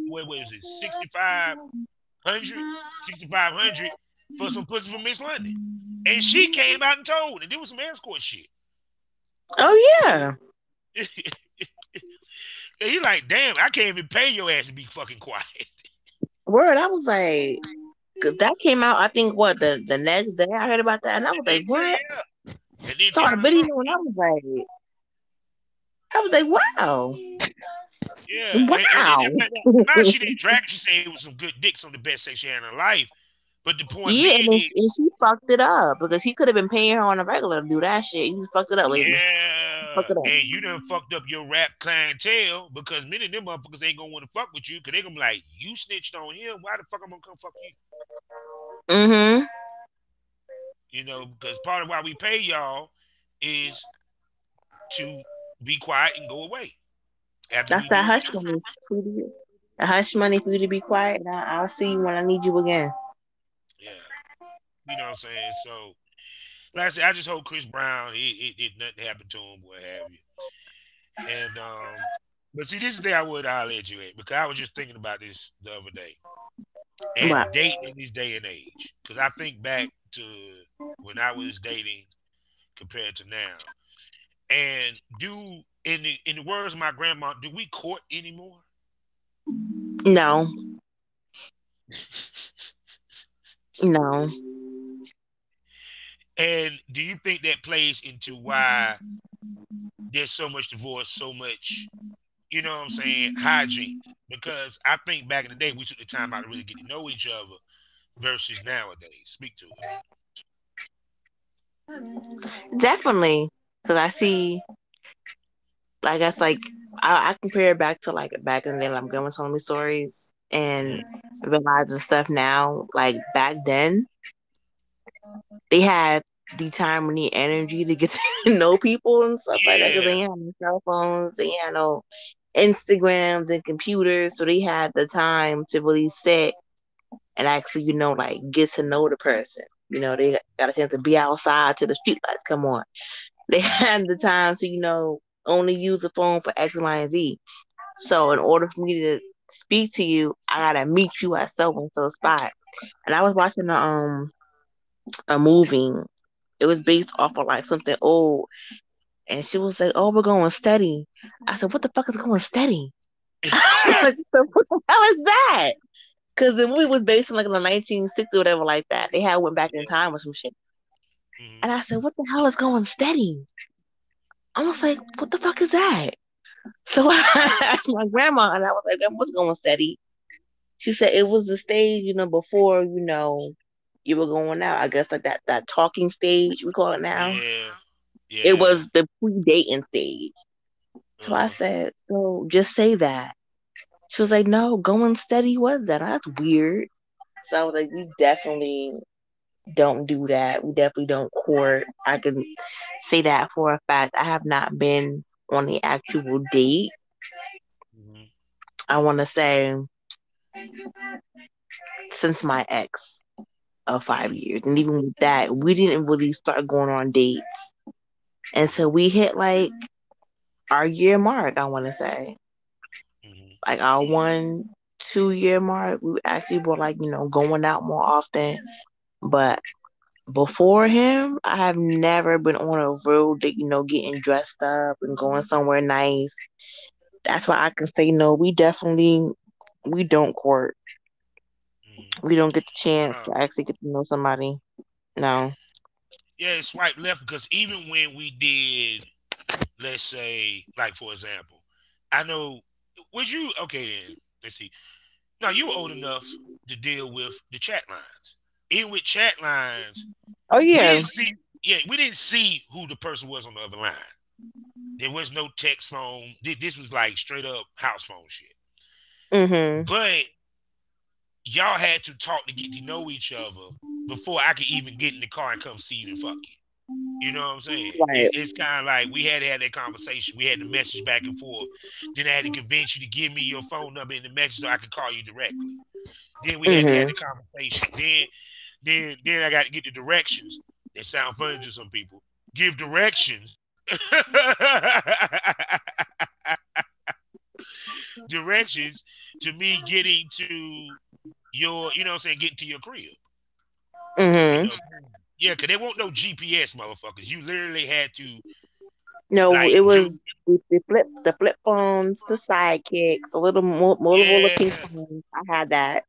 what was it 6,500 6,500 for some pussy from Miss London, and she came out and told, and there was some escort shit. Oh yeah. And he like, damn, I can't even pay your ass to be fucking quiet. Word. I was like, 'cause that came out. I think what the next day I heard about that, and I The was like, next day, what? yeah. And then Saw the Tiana Trump, video, and I was like, wow, yeah, wow. now she didn't drag it. She said it was some good dick, some of the best sex she had in her life. But the point Yeah, being is, and she fucked it up because he could have been paying her on a regular to do that shit. You fucked it up, lady. yeah, Fucked it up. and you done fucked up your rap clientele because many of them motherfuckers ain't gonna want to fuck with you because they gonna be like, you snitched on him. Why the fuck I'm gonna come fuck you? Mm-hmm. because part of why we pay y'all is to be quiet and go away after That's we that do. hush money, sweetie. The hush money for you to be quiet. And I'll see you when I need you again. Yeah, you know what I'm saying. So, like I said, I just hope Chris Brown, it nothing happened to him, what have you. And but see, this is the thing I would holler at you at because I was just thinking about this the other day But and dating in this day and age. Because I think back to when I was dating compared to now, and do in the words of my grandma, do we court anymore? no, no. And do you think that plays into why there's so much divorce, so much, what I'm saying, hygiene? Because I think back in the day we took the time out to really get to know each other versus nowadays. Speak to it. Definitely. Because I see, I guess, like, I compare it back to, like, back in the day, like, my grandma telling me stories and Hmm. realizing stuff now. Like, back then, they had the time and the energy to get to know people and stuff like that because they Yeah. ain't had no cell phones, they ain't had no Instagrams and computers, so they had the time to really sit and actually, like get to know the person. They got a chance to be outside till the street lights come on. They had the time to, only use the phone for X, Y, and Z. So in order for me to speak to you, I gotta meet you at so and so spot. And I was watching a movie. It was based off of like something old, and she was like, "Oh, we're going steady." I said, "What the fuck is going steady?" Like, what the hell is that? Because the movie was based in like in the 1960s or whatever like that. They had went back in Yeah. time or some shit. And Hmm. I said, "What the hell is going steady?" I was like, "What the fuck is that?" So I asked my grandma, and I was like, "What's going steady?" She said it was the stage, before you were going out. I guess like that talking stage we call it now. Yeah. It Yeah. was the pre-dating stage. So I Uh-huh. said, "So just say that." She was like, "No, going steady was that. That's weird." So I was like, "We definitely don't do that. We definitely don't court." I can say that for a fact. I have not been on the actual date. Hmm. I want to say since my ex of 5 years, and even with that, we didn't really start going on dates until we hit like our year mark. I want to say Hmm. like our 1 2 year mark. We actually were like going out more often, but before him, I have never been on a road that, getting dressed up and going somewhere nice. That's why I can say no, we don't court. Hmm. We don't get the chance Uh, to actually get to know somebody. No. yeah, swipe left because even when we did, let's say, like for example, I know, was you okay then? Let's see. Now you were old enough to deal with the chat lines. Even with chat lines, Oh we yeah. didn't see. Yeah, we didn't see who the person was on the other line. There was no text phone. This was like straight up house phone shit. Mhm. But y'all had to talk to get to know each other before I could even get in the car and come see you and fuck you. You know what I'm saying? Right. It's kind of like we had to have that conversation. We had to message back and forth. Then I had to convince you to give me your phone number in the message so I could call you directly. Then we had to have Mhm. the conversation. Then I got to get the directions. They sound funny to some people. Give directions. Directions to me getting to your, you know what I'm saying, getting to your crib. You Mhm. know, yeah, because there won't no GPS, motherfuckers. You literally had to No, like it do, was the flip phones, the sidekicks, the little Motorola pink yeah, phones. I had that.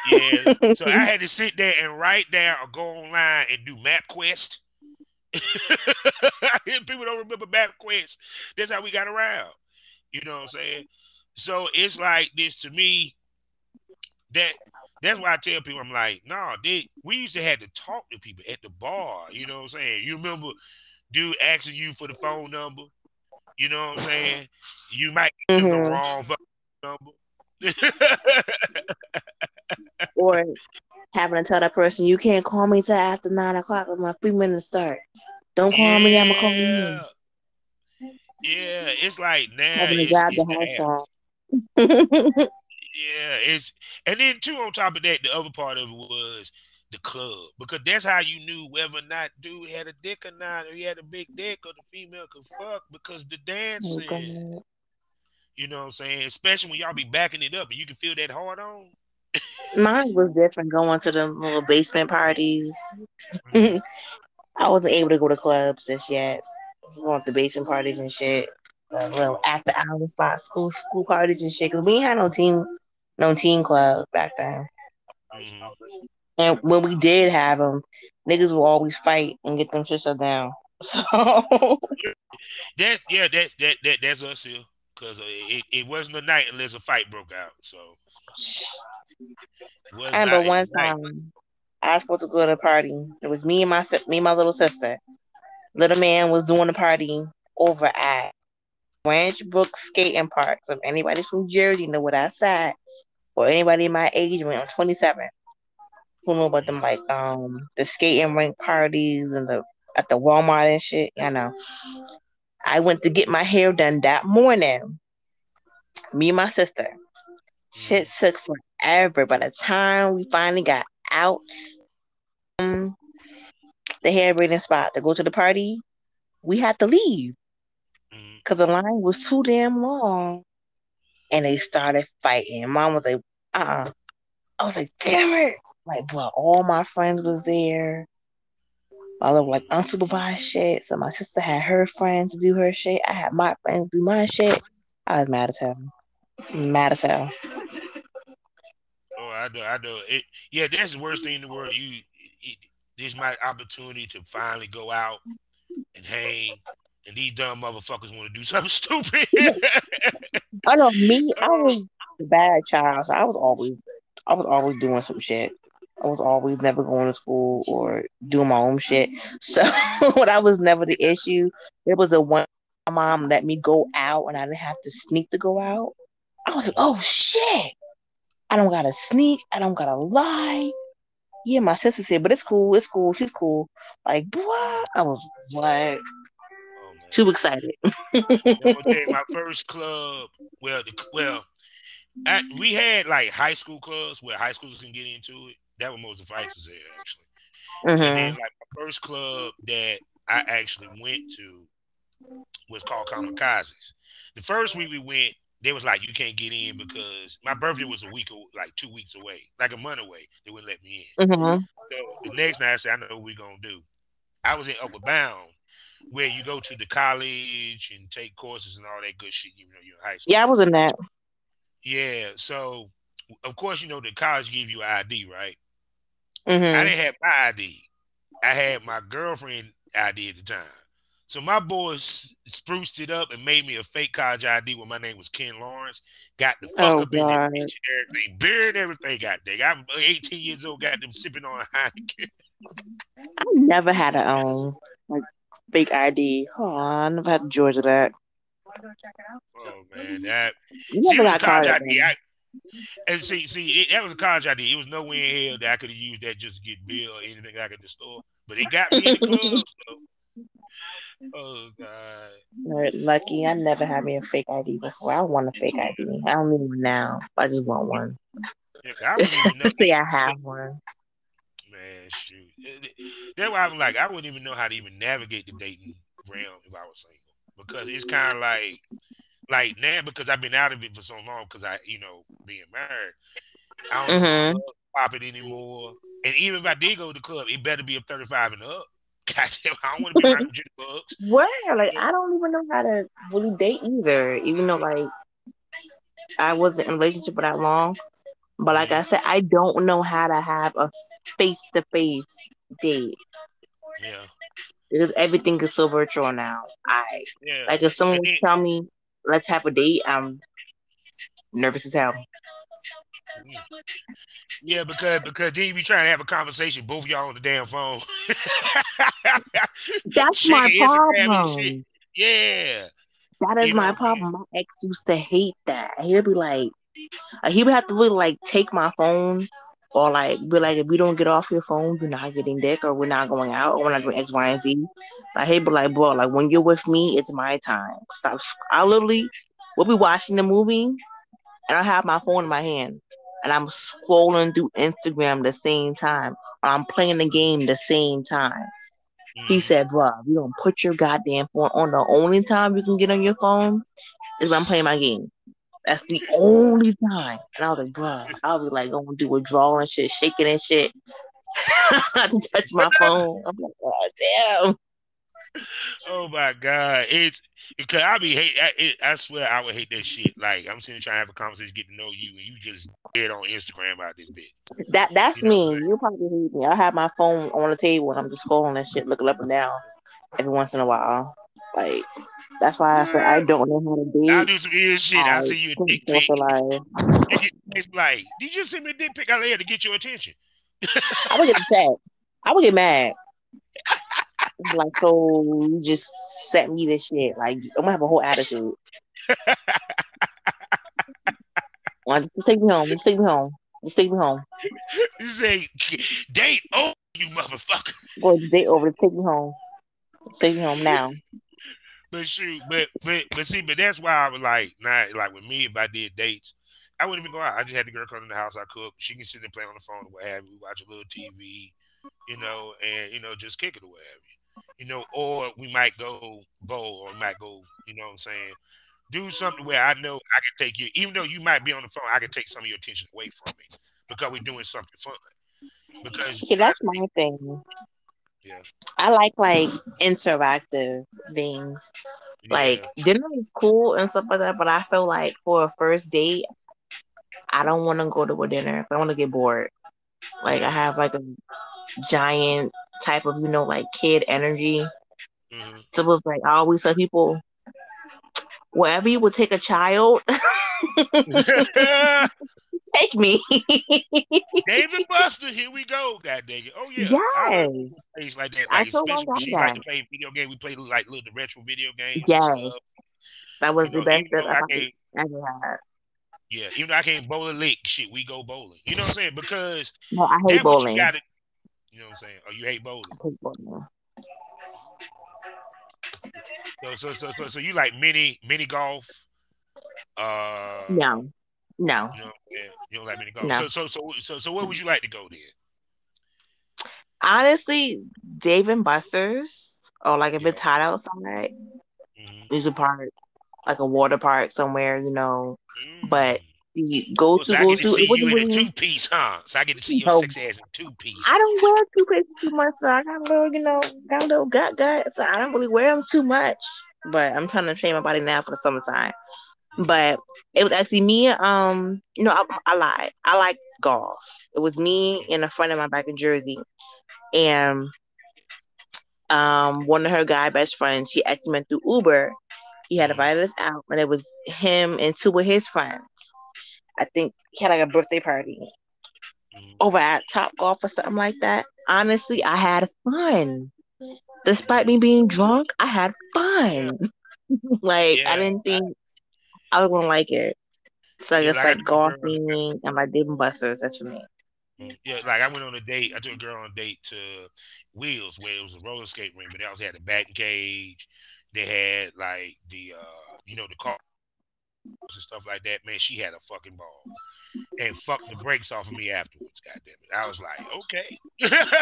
yeah. So I had to sit there and write down or go online and do MapQuest. People don't remember MapQuest. That's how we got around. You know what I'm saying? So it's like this to me. That that's why I tell people I'm like, no, we used to have to talk to people at the bar. You know what I'm saying? You remember dude asking you for the phone number? You know what I'm saying? You might give him the Mhm. wrong phone number. Or Having to tell that person you can't call me till after 9 o'clock when my 3 minutes start. Don't call me, I'ma call you. Yeah, yeah. It's like now Having to it's grab the it's the house apps. phone. Yeah, it's and then too on top of that, the other part of it was the club because that's how you knew whether or not dude had a dick or not, or he had a big dick, or the female could fuck because the Oh dancing. God. You know what I'm saying? Especially when y'all be backing it up and you can feel that hard on. Mine was different going to the little basement parties. Hmm. I wasn't able to go to clubs just yet. Going to basement parties and shit. Little Oh. after hours spots, school parties and shit. Cause we ain't had no teen club back then. Hmm. And when we did have them, niggas will always fight and get them shit shut down. So That yeah, that's us here. Cause it wasn't a night unless a fight broke out. So I was remember not a one night. time I was supposed to go to a party. It was me and my little sister. Little man was doing a party over at Branch Brook Skating Park. So if anybody from Jersey know what I said, or anybody my age went on 27, who know about them Mm, like the skating rink parties and the at the Walmart and shit. I know. I went to get my hair done that morning. Me and my sister. Shit mm, took forever. By the time we finally got out um, the hair braiding spot to go to the party, we had to leave mm, because the line was too damn long. And they started fighting. Mom was like, I was like, damn it. Like, bro, all my friends was there. All of like unsupervised shit. So my sister had her friends do her shit. I had my friends do my shit. I was mad as hell. Mad as hell. oh, I know. Yeah, that's the worst thing in the world. It, this is my opportunity to finally go out and hang, and these dumb motherfuckers want to do something stupid. I know me, I Oh, was the bad child. So I was always doing some shit. I was always never going to school or doing my own shit. So when I was never the issue, there was a one my mom let me go out and I didn't have to sneak to go out. I was like, mm, oh shit. I don't gotta sneak. I don't gotta lie. Yeah, my sister said, but it's cool. It's cool. She's cool. Like, what? I was like oh man. too excited. I'm gonna tell you my first club. We had like high school clubs where high schoolers can get into it. That was most of Vices at actually. And then Hmm. like my first club that I actually went to was called Kamikazes. The first week we went, they was like, you can't get in because my birthday was like 2 weeks away, like a month away. They wouldn't let me in. Hmm. So the next night I said, I know what we're gonna do. I was in Upward Bound, where you go to the college and take courses and all that good shit, even though you're in high Yeah, I school. was in that. Yeah, so of course you know the college give you an ID, right? I Hmm. didn't have my ID. I had my girlfriend ID at the time. So my boys spruced it up and made me a fake college ID when my name was Ken Lawrence. Got the fuck Oh up in that God. bitch and everything. Beer and everything got there. I'm 18 years old, got them sipping on Heineken. I never had a like fake ID. Oh, I never had the Georgia that. Oh man, that You see it never was a got college carded ID. then. And that was a college ID. It was nowhere in hell that I could have used that just to get beer or anything like at the store. But it got me in the club. So, oh god. Right, lucky. I never had me a fake ID before. I want a fake ID. I don't need one now. I just want one. Yeah, 'cause I wouldn't even Just know. to say I have one. Man, shoot. That's why I'm like, I wouldn't even know how to even navigate the dating realm if I was single. Because it's kind of like now, because I've been out of it for so long, because being married, I don't know what Hmm. club popping anymore. And even if I did go to the club, it better be a 35 and up. Goddamn, I don't want to be around them jit bugs. Where? Like, I don't even know how to really date either. Even though, like, I wasn't in a relationship for that long. But like I Mm-hmm. said, I don't know how to have a face to face date Yeah, because everything is so virtual now. I yeah. like if someone And was then, to tell me let's have a date, I'm nervous as hell. mm, yeah, because then you be trying to have a conversation, both of y'all on the damn phone, That's my checking Instagram and shit. problem. Yeah, That is you my know, man. problem. My ex used to hate that. He'd be like, he would have to really like take my phone or like be like, if we don't get off your phone, we're not getting dick, or we're not going out, or we're not doing X, Y, and Z. Like, hey, but like, bro, like when you're with me, it's my time. Stop. I literally, we'll be watching the movie, and I have my phone in my hand, and I'm scrolling through Instagram the same time. Or I'm playing the game the same time. He Mm-hmm. said, bro, you don't put your goddamn phone on. The only time you can get on your phone is when I'm playing my game. That's the only time. And I was like, bruh, I'll be like going to do withdrawal and shit, shaking and shit. Not to touch my phone. I'm like, oh, damn. Oh my God. It's because I be hate I swear I would hate that shit. Like I'm sitting trying to have a conversation, get to know you, and you just dead on Instagram about this bitch. That's You know, me. You probably hate me. I have my phone on the table and I'm just scrolling and shit, looking up and down every once in a while. Like, that's why I said I what? don't know how to I'll date. do some weird shit. I'll I send you a think dick so for pic. life. You get it's like, did you send me a dick pic out there to get your attention? I would get upset. I would get mad. Like, so you just sent me this shit. Like, I'm gonna have a whole attitude. Like, just take me home. Just take me home. Just take me home. You say, date oh you motherfucker. Go to date over. Take me home. Take me home now. But shoot, but see, but that's why I was like, not like with me, if I did dates, I wouldn't even go out. I just had the girl come in the house, I cook, she can sit there play on the phone or what have you, we watch a little TV, and just kick it or what have you. Or we might go bowl or we might go, what I'm saying, do something where I know I can take you, even though you might be on the phone, I can take some of your attention away from me because we're doing something fun. Because Yeah, trying that's to be, my thing. yeah, I like interactive things. Like yeah, dinner is cool and stuff like that, but I feel like for a first date, I don't want to go to a dinner. I want to get bored. Like I yeah. have like a giant type of like kid energy. Hmm. So it was like I always tell people, wherever you would take a child, take me. David Buster, here we go. God dang it. Oh yeah. I love Yes, things like that. I Like told my especially when guy she like that. to play video games. We play like little retro video games and Yes, stuff. that was the best Even that though I I probably can't, ever had. even though I can't bowl a lick, shit, we go bowling. You know what I'm saying? Because No, I hate that what you bowling. gotta, you know what I'm saying? Oh, you hate bowling. I hate bowling. So you like mini golf. No, no, You know what I'm saying? You don't like mini golf. no. So where would you like to go then? Honestly, Dave and Buster's, or like if Yeah. it's hot outside, Hmm. there's a park, like a water park somewhere. But Mm. the Oh, so I go get to to, see it you wasn't in a really, two piece, huh? So I get to see your no, sex ass in two piece. I don't wear two pieces too much, so I got a little, got a little gut, so I don't really wear them too much. But I'm trying to train my body now for the summertime. Yeah. But it was actually me, I lied. I like golf. It was me and a friend of mine back in Jersey. And one of her guy best friends, she actually went through Uber. He had Mm-hmm. invited us out, and it was him and two of his friends. I think he had like a birthday party Hmm. over at Top Golf or something like that. Honestly, I had fun. Despite me Hmm. being drunk, I had Yeah. fun. Like I Yeah. didn't think I was gonna like it. So I Yeah. guess Like I like took a girl. golfing and like Dave and Buster's, that's for me. Yeah. Like I went on a date. I took a girl on a date to Wheels, where it was a roller skate ring, but they also had a batting cage. They had like the cars and stuff like that. Man, she had a fucking ball and fucked the brakes off of me afterwards. God damn it! I was like, okay.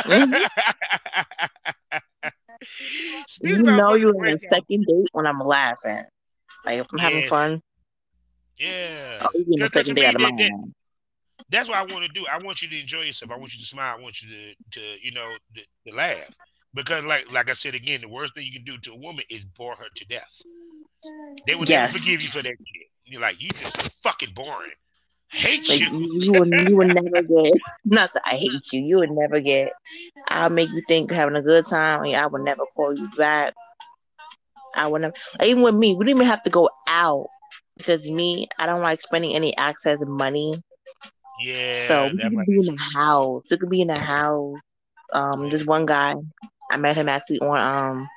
Hmm. Speaking You about know fucking the you're on a brakes off. second date when I'm laughing. Like if I'm having Yeah. fun, Yeah. I'll be on the Because second to day me out of mine. that's what I want to do. I want you to enjoy yourself. I want you to smile. I want you to laugh. Because like I said again, the worst thing you can do to a woman is bore her to death. They will never Yes. forgive you for that shit. You're like, you just so fucking boring. Hate Like you. you would never get not that I hate you. You would never get. I'll make you think you're having a good time. I would never call you back. I would never. Like, even with me, we didn't even have to go out because me, I don't like spending any access money. So Yeah, we that's could like be that in the too. house. We could be in the house. Yeah. This one guy, I met him actually on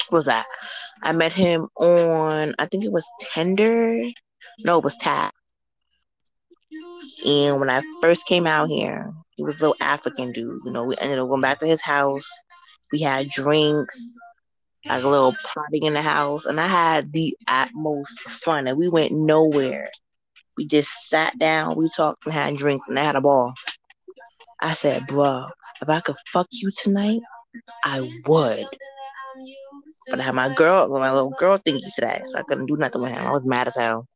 what was that? I met him on I think it was Tinder. No, it was Tap. And when I first came out here, he was a little African dude. You know, we ended up going back to his house. We had drinks, like a Mm, little party in the house, and I had the utmost fun. And we went nowhere. We just sat down, we talked, and had drinks, and I had a ball. I said, "Bro, if I could fuck you tonight, I would." But I had my little girl thingy today, so I couldn't do nothing with him. I was mad as hell.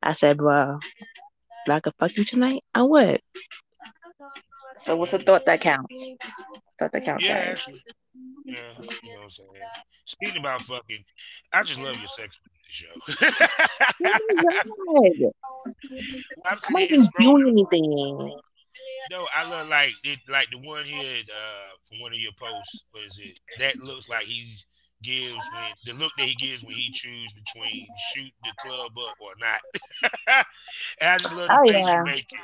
I said, "Bro, if I could fuck you tonight, I would." So what's a mm. thought that counts? Thought that counts, Yeah, guys. actually, yeah. You know what I'm saying? Speaking about fucking, I just love your sex show. Oh my God. I'm I'm sitting not here even doing scrolling. anything. No, I love like the one here from one of your posts. What is it? That looks like he's gives when the look that he gives when he chooses between shoot the club up or not. And I just love the Oh face you yeah. make it.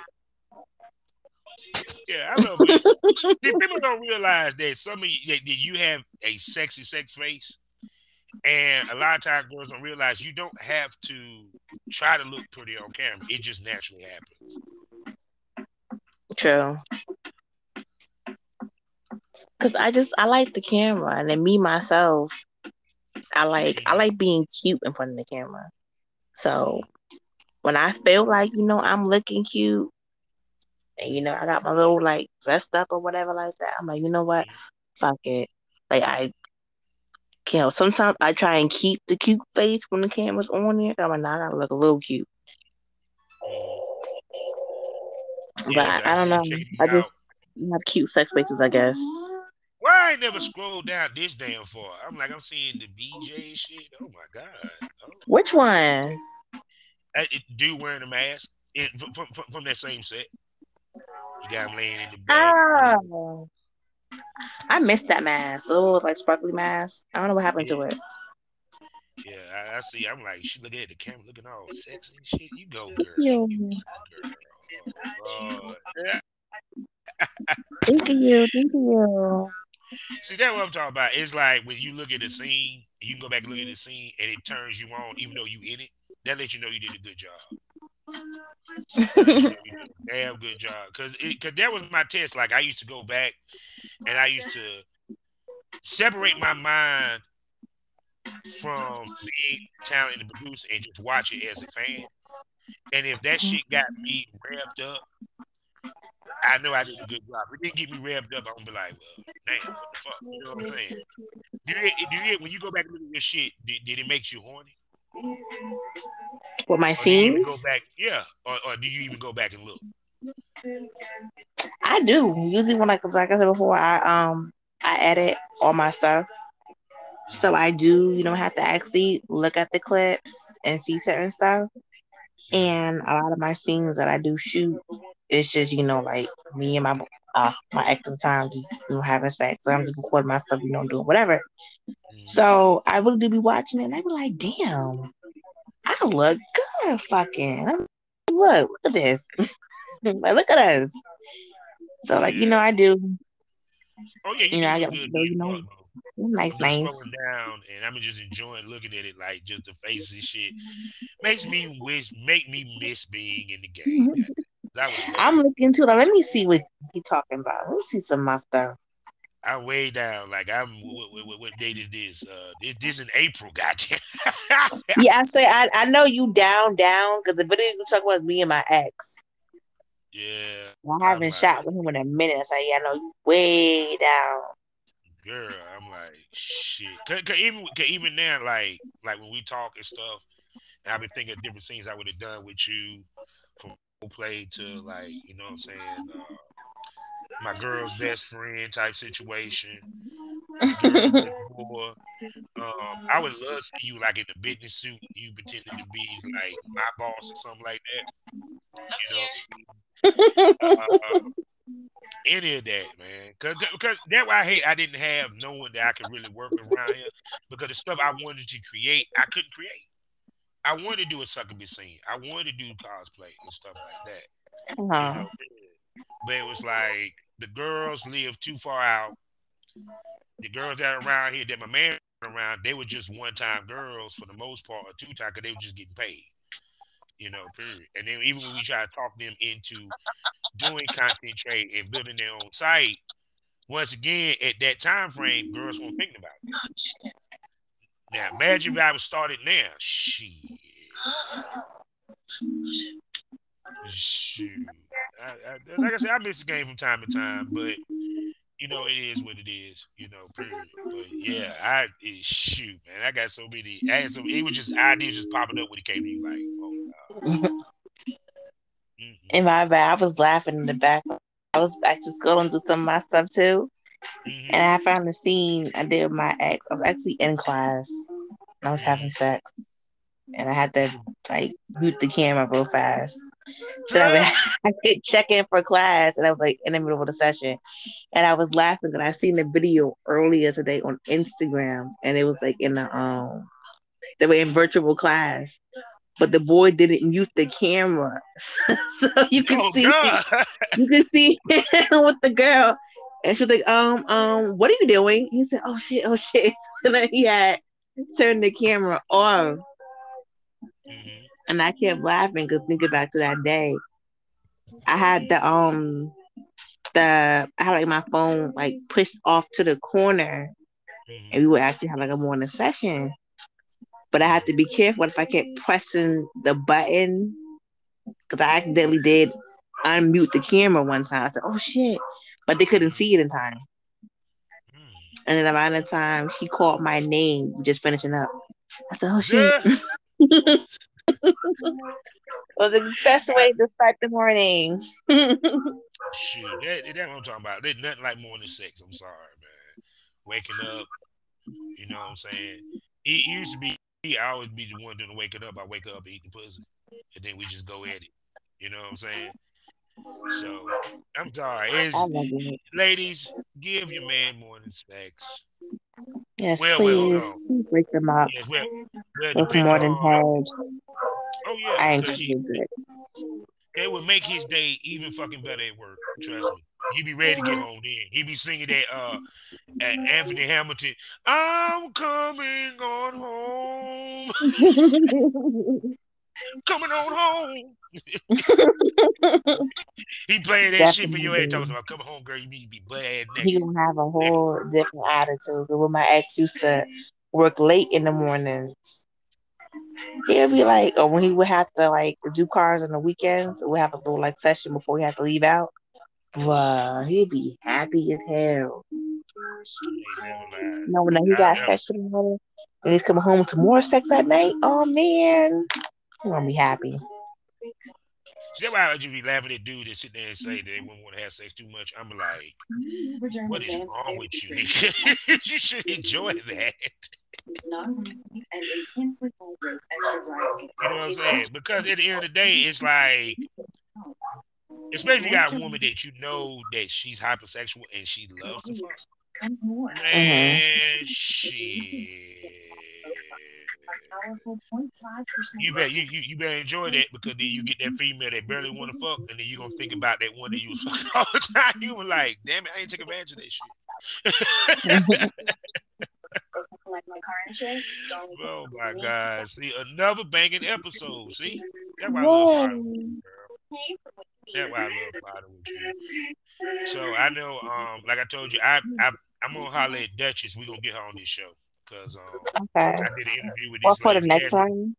Yeah, I love it. See, people don't realize that some of you, that you have a sexy sex face, and a lot of times girls don't realize you don't have to try to look pretty on camera. It just naturally happens. True. Cause I like the camera, and then me myself, I Mm, like being cute in front of the camera. So when I feel like I'm looking cute, and I got my little like dressed up or whatever like that, I'm like, you know what, mm, fuck it. Like sometimes I try and keep the cute face when the camera's on there. I'm like, nah, I gotta look a little cute, mm. but Yeah, but I I don't see you know. checking I these out. just have cute sex faces, I guess. Why I ain't never scrolled down this damn far? I'm like, I'm seeing the BJ shit. Oh my god. Oh, Which one? dude wearing a mask from that same set. You got him laying in the back. Oh, I missed that mask. A little like sparkly mask. I don't know what happened to Yeah, it. yeah. I see. I'm like, she looking at the camera, looking all sexy and shit. You go, girl. You You. go, girl. Oh Lord. Yeah. Thank you. Thank you. See, that's what I'm talking about. It's like when you look at the scene, you can go back and look at the scene, and it turns you on, even though you in it. That lets you know you did a good job. That lets you know you did a damn good job. Cause that was my test. Like I used to go back and I used to separate my mind from being talented and producer and just watch it as a fan. And if that shit got me revved up, I know I did a good job. If it didn't get me revved up, I'm gonna be like, well, damn, what the fuck? You know what I'm saying? When you go back and look at this shit, did it make you horny? With my Or do you even go scenes, back? Yeah. Or do you even go back and look? I do. Usually when like I said before, I edit all my stuff. So Mm, I do, have to actually look at the clips and see certain stuff. mm, And a lot of my scenes that I do shoot, it's just, like me and my ex at the time just having sex. So I'm just recording myself, doing whatever. mm. So I really do be watching it and I be like, damn, I look good fucking. Look at this. Like, look at us. So like, Yeah. I do, Oh yeah, you do I look got, good being fucked, bro. nice, I'm just nice. scrolling down and I'm just enjoying looking at it, like just the faces and shit. Make me miss being in the game. God. I would I'm love. looking to it. Let me see what he talking about. Let me see some of my stuff. I'm way down. Like what date is this? This in April. Goddamn. Yeah, I know you down because the video you talk about is me and my ex. Yeah. I I'm haven't like, shot with him in a minute. I say, yeah, I know you way down. girl. I'm like, shit. Cause even now, like when we talk and stuff, and I've been thinking of different scenes I would have done with you, from role play to like, you know what I'm saying, my girl's best friend type situation, the girl next door. I would love to see you like in a business suit, you pretending to be like my boss or something like that. You know, any of that, man. Cause that's why I hate I didn't have no one that I could really work around here. Because the stuff I wanted to create, I couldn't create. I wanted to do a sucker be seen. I wanted to do cosplay and stuff like that. You uh, know, but it was like the girls live too far out. The girls that are around here that my man around, they were just one time girls for the most part, or two time, because they were just getting paid. Period. And then even when we try to talk them into doing content trade and building their own site, once again at that time frame, girls weren't thinking about that. Now imagine if I was started now. Shoot. Like I said, I miss the game from time to time, but it is what it is, period. But yeah, shoot, man, I got so many. I had so it was just ideas just popping up when it came to you, like, oh no. In my bad, I was laughing in the back. I was actually scrolling through some of my stuff too. And Mhm. I found a scene I did with my ex. I was actually in class and I was having Mhm. sex. And I had to like mute the camera real fast. So I, would, Mhm. I could check in for class and I was like in the middle of the session. And I was laughing and I seen the video earlier today on Instagram and it was like in they were in virtual class. But the boy didn't mute the camera. So Oh God. you could see him with the girl. And she's like, what are you doing? He said, oh shit. And then he had turned the camera off. Mhm. And I kept laughing because thinking back to that day. I had I had like my phone like pushed off to the corner and Mhm. we would actually have like a morning session. But I had to Mhm. be careful if I kept pressing the button because I accidentally did unmute the camera one time. I said, oh shit. But they couldn't Mhm. see it in time. Mhm. And then around the time she called my name, just finishing up. I said, oh shit. Duh. It was the best way to start the morning. Shoot, that's what I'm talking about. There's nothing like morning sex. I'm sorry, man. Waking up, you know what I'm saying? It used to be I always be the one doing the waking up. I wake up, eat the pussy, and then we just go at it. You know what I'm saying? So I'm sorry. I Is love it. ladies, give your man morning sex. Yes, Well, hold please. on. Please break them up Yes, well, with depending more than on. head. Oh yeah, I because encourage it. it would make his day even fucking better at work. Trust me. He be ready to get home then. He be singing that Anthony Hamilton, I'm coming on home. Coming on home. He playing that shit for your ass talking Definitely. about come home, girl, you need to be butt ass He naked. gonna have a whole different attitude. 'Cause when my ex used to work late in the mornings, he'll be like, or when he would have to like do cars on the weekends, we have a little like session before he had to leave out. Bruh, he'd be happy as hell. I ain't never lied. You know, when he I got never sex in the morning and he's coming home to more sex at night, oh man, he gonna be happy. see that's why I just be laughing at dudes that sit there and say they wouldn't want to have sex too much. I'm like, what is wrong with you, nigga? You should enjoy that. You know what I'm saying? Because at the end of the day, it's like, especially if you got a woman that you know that she's hypersexual and she loves to fuck. Hmm. Man, shit. You better enjoy that because then you get that female that barely want to fuck, and then you gonna think about that one that you was fucking all the time. You were like, damn it, I ain't take advantage of that shit. Oh my god! See another banging episode. See, that's why I love potting with you, Yay. girl. That's why I love potting with you. So I know, like I told you, I'm gonna holler at Duchess. We gonna get her on this show because Okay. I did an interview with Or this for the lady next Jasmine. one.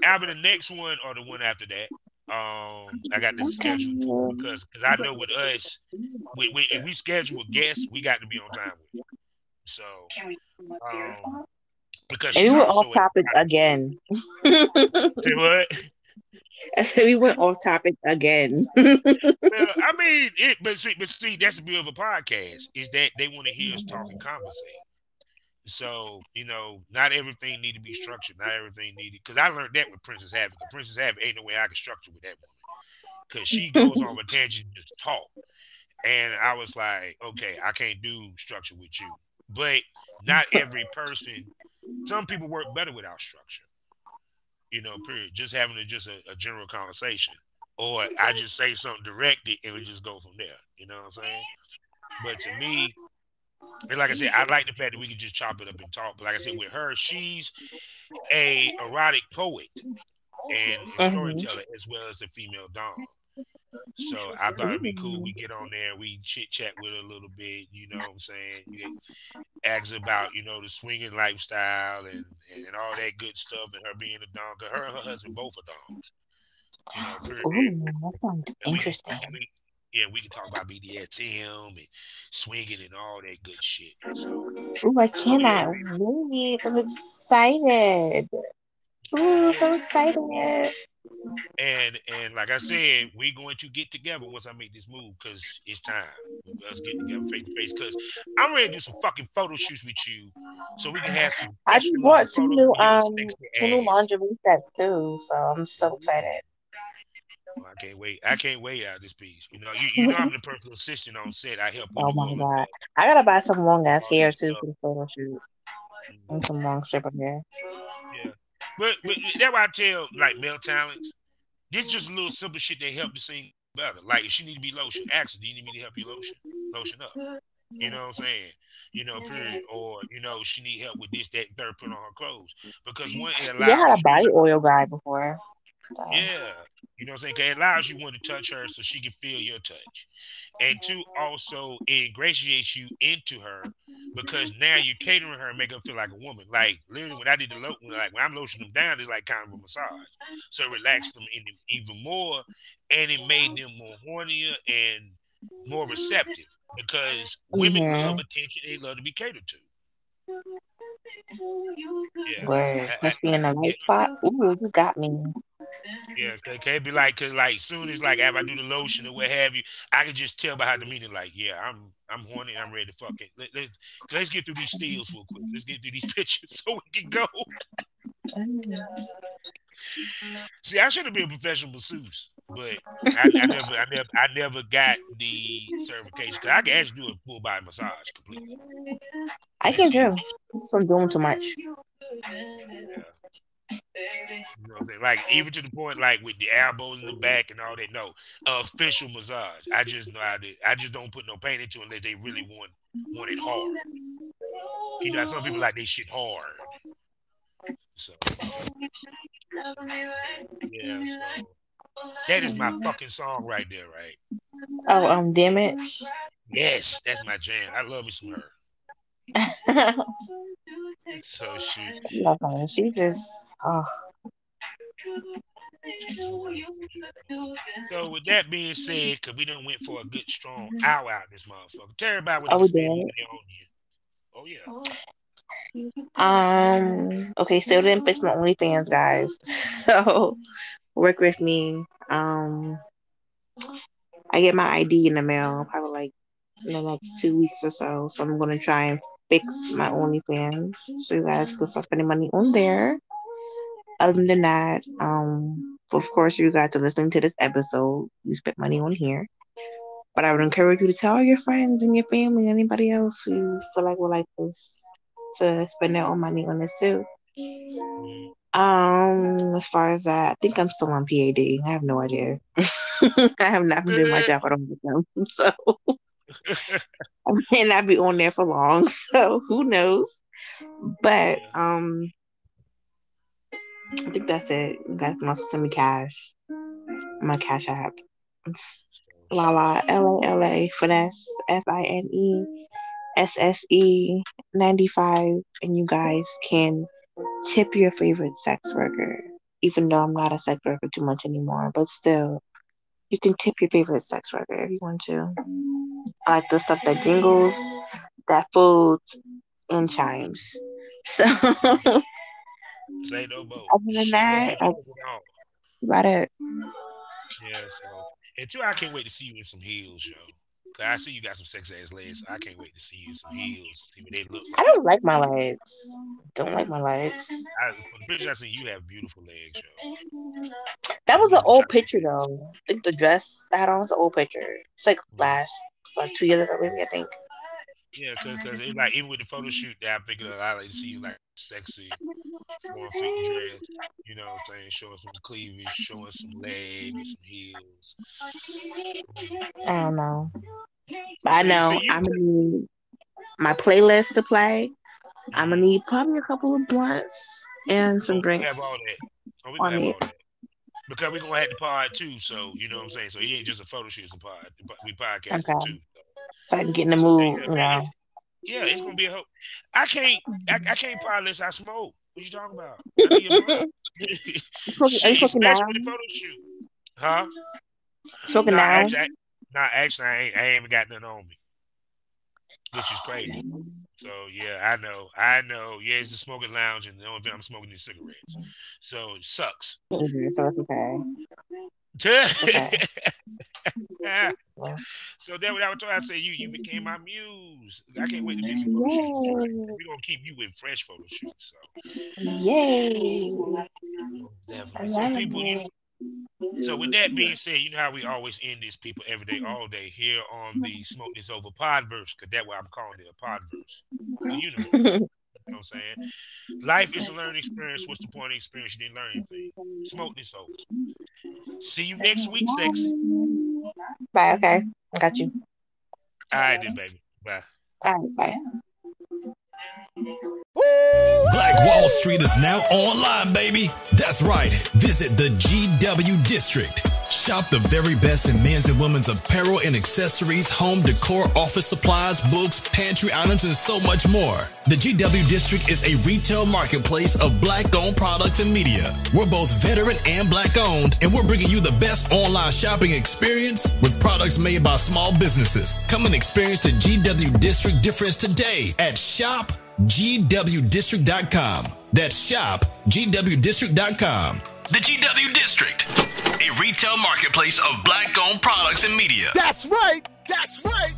Either the next one or the one after that. I got this scheduled for Okay. because I know with us, if we schedule a guest, we got to be on time with it. So, um, because And we she's went off also a topic again. I say what? said we went off topic again. Well, I mean, but see, that's the beauty of a podcast is that they want to hear us talk and conversate. So, not everything need to be structured. Not everything needed. Because I learned that with Princess Havoc. Princess Havoc ain't no way I can structure with that woman. Because she goes on a tangent and just talk. And I was like, okay, I can't do structure with you. But not every person, some people work better without structure, period. Just having a general conversation. Or I just say something directed and we just go from there. You know what I'm saying? But to me, and like I said, I like the fact that we can just chop it up and talk. But like I said, with her, she's a erotic poet. and Mhm. storyteller as well as a female dom. So I thought it'd be cool. Ooh. We get on there, we chit chat with her a little bit. You know what I'm saying? You ask about the swinging lifestyle and all that good stuff, and her being a dom. Cause her and her husband both are doms. Period. Ooh, that sounds And interesting. yeah, we can talk about BDSM and swinging and all that good shit. So Ooh, I yeah, cannot wait. I'm excited. Ooh, yeah. so excited. And like I said, we're going to get together once I make this move because it's time. Us getting together face to face. Because I'm ready to do some fucking photo shoots with you, so we can have some I just professional looking bought photos of your sexy two new ass. lingerie sets too, so I'm so Ooh. excited. Oh, I can't wait. I can't wait out of this piece. You know I'm the personal assistant on set. I help you Oh do my all god. I gotta buy some long ass all hair that too stuff. for the photo shoot. And Mhm. some long strip of hair. Yeah, but that's why I tell like male talents. This just a little simple shit that help the scene better. Like if she need to be lotion, ask her, do you need me to help you lotion up? You know what I'm saying? Period. Or she need help with this, that, and third, put on her clothes because one, it Yeah, I had a allows body you, oil guy before. So. yeah, you know what I'm saying? 'Cause it allows you one to touch her so she can feel your touch, and two, also it ingratiates you into her because now you're catering her and make her feel like a woman. Like literally, when I did like when I'm lotioning them down, it's like kind of a massage, so it relaxed them even more, and it made them more hornier and more receptive because women love Mm-hmm. attention; they love to be catered to. Yeah, Word. I, I, Must be in the yeah, right spot. Ooh, you got me. yeah. Cause it be like, cause like soon as like if I do the lotion or what have you, I can just tell by how the meaning. Like, yeah, I'm horny. And I'm ready to fuck it. Let's get through these steals real quick. Let's get through these pictures so we can go. See, I should have been a professional masseuse, but I never got the certification because I can actually do a full body massage completely. I It's can easy. too. I'm doing too much. Yeah. You know what I'm saying? Like even to the point like with the elbows in the back and all that. No, official massage. I just know how to. I just don't put no pain into it unless they really want it hard. Some people like they shit hard. So yeah. So that is my fucking song right there, right? Oh, damn it. Yes, that's my jam. I love me some her. So shoot, Love her. She just, oh, she's a wonderful gem. So with that being said, cause we done went for a good strong hour out this motherfucker. Tell everybody where they oh, can we spend did. money on you. Oh yeah. Okay, still didn't fix my OnlyFans, guys. So work with me. I get my ID in the mail probably like in the next 2 weeks or so. So I'm gonna try and fix my OnlyFans so you guys can start spending money on there. Other than that, of course, you guys are listening to this episode. You spent money on here, but I would encourage you to tell your friends and your family, anybody else who you feel like would like this, to spend their own money on this too. Mhm. As far as that, I think I'm still on PAD. I have no idea. I have not been doing my job at all with them, so I may not be on there for long. So who knows? But Yeah. I think that's it. You guys can also send me cash. My cash app. It's So shoot. Lala LALA finesse FINESSE 95, and you guys can tip your favorite sex worker. Even though I'm not a sex worker too much anymore, but still, you can tip your favorite sex worker if you want to. I like the stuff that jingles, that folds, and chimes. So Mhm. other Say no more. than Shit. Let's that, get you moving that's on. about it. Yeah. So and two, I can't wait to see you in some heels, yo. Cause I see you got some sexy ass legs. So I can't wait to see you in some heels. See what they look I like. don't like my legs. Don't like my legs. From the pictures I seen, you have beautiful legs, yo. That was You an is the old type of picture man. though. I think the dress I had on was an old picture. It's like Mhm. last, it's like 2 years ago, maybe I think. Yeah, cause it's like even with the photo shoot that I'm thinking of, I like to see you like sexy form fit dress. You know what I'm saying? Showing some cleavage, showing some leg with some heels. Mm. I don't know, but I See, know you. I'm gonna need my playlist to play. I'm gonna Mhm. need probably a couple of blunts and some Oh, we gonna drinks have all that. Oh, we gonna on have it. all that. because we're gonna have the pod too. So you know what I'm saying. So it ain't just a photo shoot; it's a pod. We podcasting Okay. too. So I can get in the So mood, yeah, you man, know. yeah, it's gonna be a hope. I can't, I can't pod unless I smoke. What you talking about? I need a blunt. Are you Shit, smoking especially now? with the photo shoot, huh? Smoking Nah, now? actually, I ain't even got nothing on me, which is crazy. So yeah, I know. Yeah, it's the smoking lounge, and the only thing I'm smoking is cigarettes. So it sucks. So it's okay. It's So okay. that Yeah. what I was told. I say you became my muse. I can't wait to do some photo shoots with you. Yay. We're gonna keep you with fresh photo shoots. So Yay. I definitely. So love people, it. so with that being said, you know how we always end this people every day, all day here on the Smoke This Over Podverse, because that's what I'm calling it, a Podverse, a universe. You know what I'm saying? Life is a learning experience. What's the point of experience? You didn't learn anything. Smoke this over. See you next week, sexy. Bye, okay. I got you. All right, then, baby. Bye. All right, bye. Black Wall Street is now online, baby. That's right. Visit the GW District. Shop the very best in men's and women's apparel and accessories, home decor, office supplies, books, pantry items, and so much more. The GW District is a retail marketplace of Black-owned products and media. We're both veteran and Black-owned, and we're bringing you the best online shopping experience with products made by small businesses. Come and experience the GW District difference today at shopgwdistrict.com. That's shopgwdistrict.com. The GW District, a retail marketplace of Black-owned products and media. That's right. That's right.